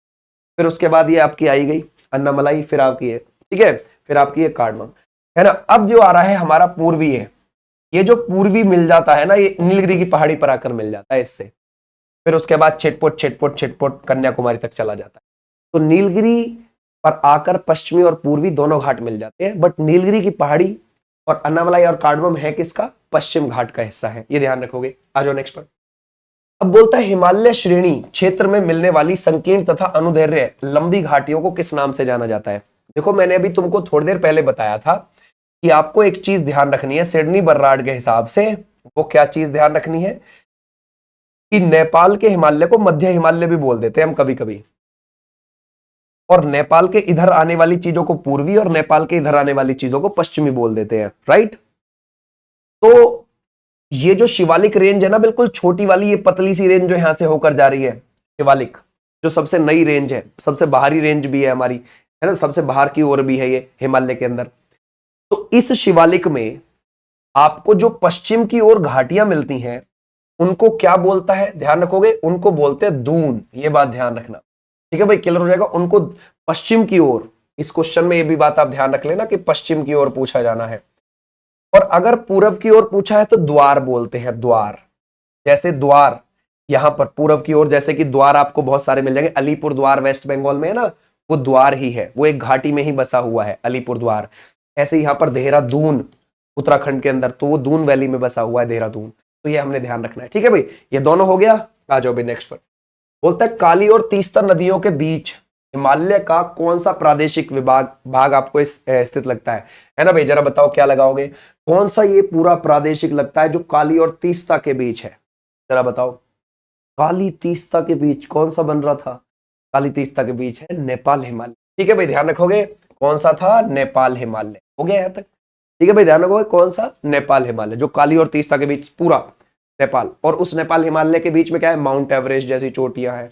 फिर उसके बाद ये आपकी आई गई अन्नामलाई, फिर आपकी है, ठीक है, फिर आपकी है कार्डमम, है ना। अब जो आ रहा है हमारा पूर्वी है। ये जो पूर्वी मिल जाता है ना, ये नीलगिरी की पहाड़ी पर आकर मिल जाता है इससे। फिर उसके बाद छिटपुट छिटपुट छिटपुट कन्याकुमारी तक चला जाता है। तो नीलगिरी पर आकर पश्चिमी और पूर्वी दोनों घाट मिल जाते हैं, बट नीलगिरी की पहाड़ी और अन्नामलाई और कार्डमम है किसका, पश्चिम घाट का हिस्सा है, ये ध्यान रखोगे। आ जाओ नेक्स्ट पर। अब बोलता है हिमालय श्रेणी क्षेत्र में मिलने वाली संकीर्ण तथा अनुदैर्घ्य लंबी घाटियों को किस नाम से जाना जाता है। देखो मैंने अभी तुमको थोड़ी देर पहले बताया था कि आपको एक चीज ध्यान रखनी है सिडनी बर्नार्ड के हिसाब से। वो क्या चीज ध्यान रखनी है कि नेपाल के हिमालय को मध्य हिमालय भी बोल देते हैं हम कभी कभी, और नेपाल के इधर आने वाली चीजों को पूर्वी और नेपाल के इधर आने वाली चीजों को पश्चिमी बोल देते हैं, राइट। तो ये जो शिवालिक रेंज है ना, बिल्कुल छोटी वाली, ये पतली सी रेंज जो यहां से होकर जा रही है, शिवालिक जो सबसे नई रेंज है, सबसे बाहरी रेंज भी है हमारी, है ना, सबसे बाहर की ओर भी है ये हिमालय के अंदर। तो इस शिवालिक में आपको जो पश्चिम की ओर घाटियां मिलती हैं उनको क्या बोलता है, ध्यान रखोगे, उनको बोलते हैं दून। ये बात ध्यान रखना, ठीक है भाई, क्लियर हो जाएगा। उनको पश्चिम की ओर, इस क्वेश्चन में ये भी बात आप ध्यान रख लेना कि पश्चिम की ओर पूछा जाना है। और अगर पूरब की ओर पूछा है तो द्वार बोलते हैं, द्वार। जैसे द्वार यहां पर पूरब की ओर, जैसे कि द्वार आपको बहुत सारे मिल जाएंगे, अलीपुर द्वार वेस्ट बंगाल में है ना, वो द्वार ही है, वो एक घाटी में ही बसा हुआ है अलीपुर द्वार। ऐसे यहां पर देहरादून उत्तराखंड के अंदर, तो वो दून वैली में बसा हुआ है देहरादून। तो ये हमने ध्यान रखना है, ठीक है भाई। ये दोनों हो गया। आ जाओ भाई नेक्स्ट पर। बोलता है काली और तीस्ता नदियों के बीच हिमालय का कौन सा प्रादेशिक भाग आपको स्थित लगता है ना भाई, जरा बताओ क्या लगाओगे, कौन सा ये पूरा प्रादेशिक लगता है जो काली और तीस्ता के बीच है, जरा बताओ। काली तीस्ता के बीच कौन सा बन रहा था, काली तीस्ता के बीच है नेपाल हिमालय, ठीक है भाई, ध्यान रखोगे। कौन सा था, नेपाल हिमालय, हो गया यहां तक, ठीक है भाई, ध्यान रखोगे कौन सा, नेपाल हिमालय, जो काली और तीस्ता के बीच पूरा नेपाल। और उस नेपाल हिमालय के बीच में क्या है, माउंट एवरेस्ट जैसी चोटियां हैं,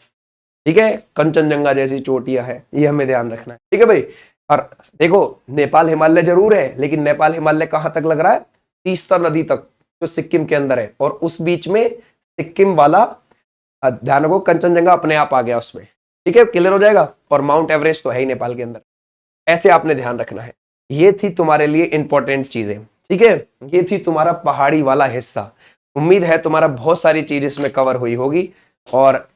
ठीक है, कंचनजंगा जैसी चोटियां हैं, ये हमें ध्यान रखना है, ठीक है भाई। और देखो नेपाल हिमालय जरूर है, लेकिन नेपाल हिमालय कहां तक लग रहा है, तीस्ता नदी तक, जो सिक्किम के अंदर है। और उस बीच में सिक्किम वाला, ध्यान रखो, कंचनजंगा अपने आप आ गया उसमें, ठीक है, क्लियर हो जाएगा। और माउंट एवरेस्ट तो है ही नेपाल के अंदर। ऐसे आपने ध्यान रखना है। ये थी तुम्हारे लिए इंपॉर्टेंट चीजें, ठीक है, ये थी तुम्हारा पहाड़ी वाला हिस्सा। उम्मीद है तुम्हारा बहुत सारी चीज इसमें कवर हुई होगी। और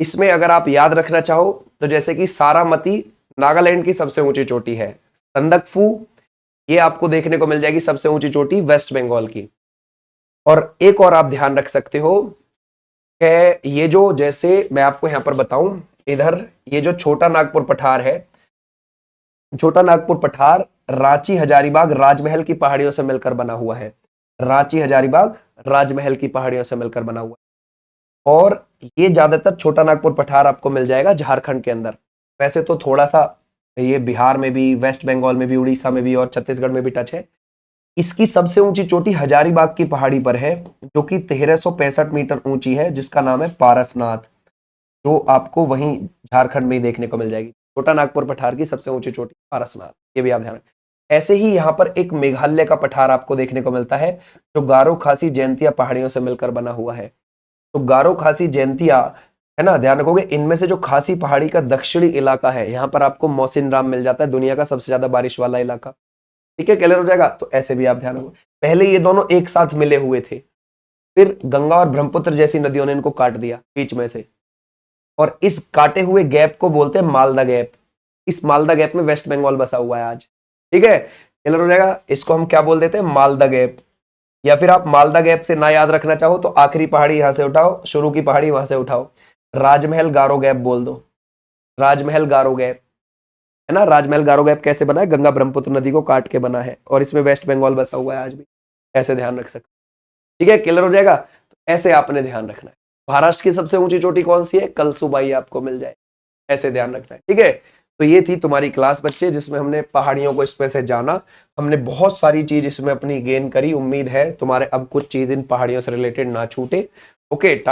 इसमें अगर आप याद रखना चाहो तो जैसे कि सारामती नागालैंड की सबसे ऊंची चोटी है, संदकफू ये आपको देखने को मिल जाएगी सबसे ऊंची चोटी वेस्ट बंगाल की। और एक और आप ध्यान रख सकते हो कि ये जो, जैसे मैं आपको यहां पर बताऊं, इधर ये जो छोटा नागपुर पठार है, छोटा नागपुर पठार रांची हजारीबाग राजमहल की पहाड़ियों से मिलकर बना हुआ है, रांची हजारीबाग राजमहल की पहाड़ियों से मिलकर बना हुआ है। और ये ज्यादातर छोटा नागपुर पठार आपको मिल जाएगा झारखंड के अंदर। वैसे तो थोड़ा सा ये बिहार में भी, वेस्ट बंगाल में भी, उड़ीसा में भी और छत्तीसगढ़ में भी टच है। इसकी सबसे ऊंची चोटी हजारीबाग की पहाड़ी पर है, जो कि 1365 मीटर ऊंची है, जिसका नाम है पारसनाथ, जो आपको वहीं झारखंड में ही देखने को मिल जाएगी। छोटा नागपुर पठार की सबसे ऊंची चोटी पारसनाथ, ये भी आप ध्यान रखें। ऐसे ही यहाँ पर एक मेघालय का पठार आपको देखने को मिलता है जो गारो खासी जयंतिया पहाड़ियों से मिलकर बना हुआ है। तो गारो खासी जयंतिया है ना, ध्यान रखोगे, इनमें से जो खासी पहाड़ी का दक्षिणी इलाका है यहाँ पर आपको मौसिनराम मिल जाता है, दुनिया का सबसे ज्यादा बारिश वाला इलाका। ठीक है, क्लियर हो जाएगा। तो ऐसे भी आप ध्यान रखो, पहले ये दोनों एक साथ मिले हुए थे, फिर गंगा और ब्रह्मपुत्र जैसी नदियों ने इनको काट दिया बीच में से, और इस काटे हुए गैप को बोलते हैं मालदा गैप। इस मालदा गैप में वेस्ट बंगाल बसा हुआ है आज। ठीक है, क्लियर हो जाएगा। इसको हम क्या बोल देते हैं, मालदा गैप। या फिर आप मालदा गैप से ना याद रखना चाहो तो आखिरी पहाड़ी यहां से उठाओ, शुरू की पहाड़ी वहां से उठाओ, राजमहल गारो गैप बोल दो। राजमहल गारो गैप है ना, राजमहल गारो गैप कैसे बना है, गंगा ब्रह्मपुत्र नदी को काट के बना है, और इसमें वेस्ट बंगाल बसा हुआ है आज भी। ऐसे ध्यान रख सकते। ठीक है, क्लियर हो जाएगा। तो ऐसे आपने ध्यान रखना है। महाराष्ट्र की सबसे ऊंची चोटी कौन सी है, कलसुबाई आपको मिल जाए, ऐसे ध्यान रखना है। ठीक है, तो ये थी तुम्हारी क्लास बच्चे, जिसमें हमने पहाड़ियों को इसमें से जाना, हमने बहुत सारी चीज इसमें अपनी गेन करी। उम्मीद है तुम्हारे अब कुछ चीज इन पहाड़ियों से रिलेटेड ना छूटे। ओके।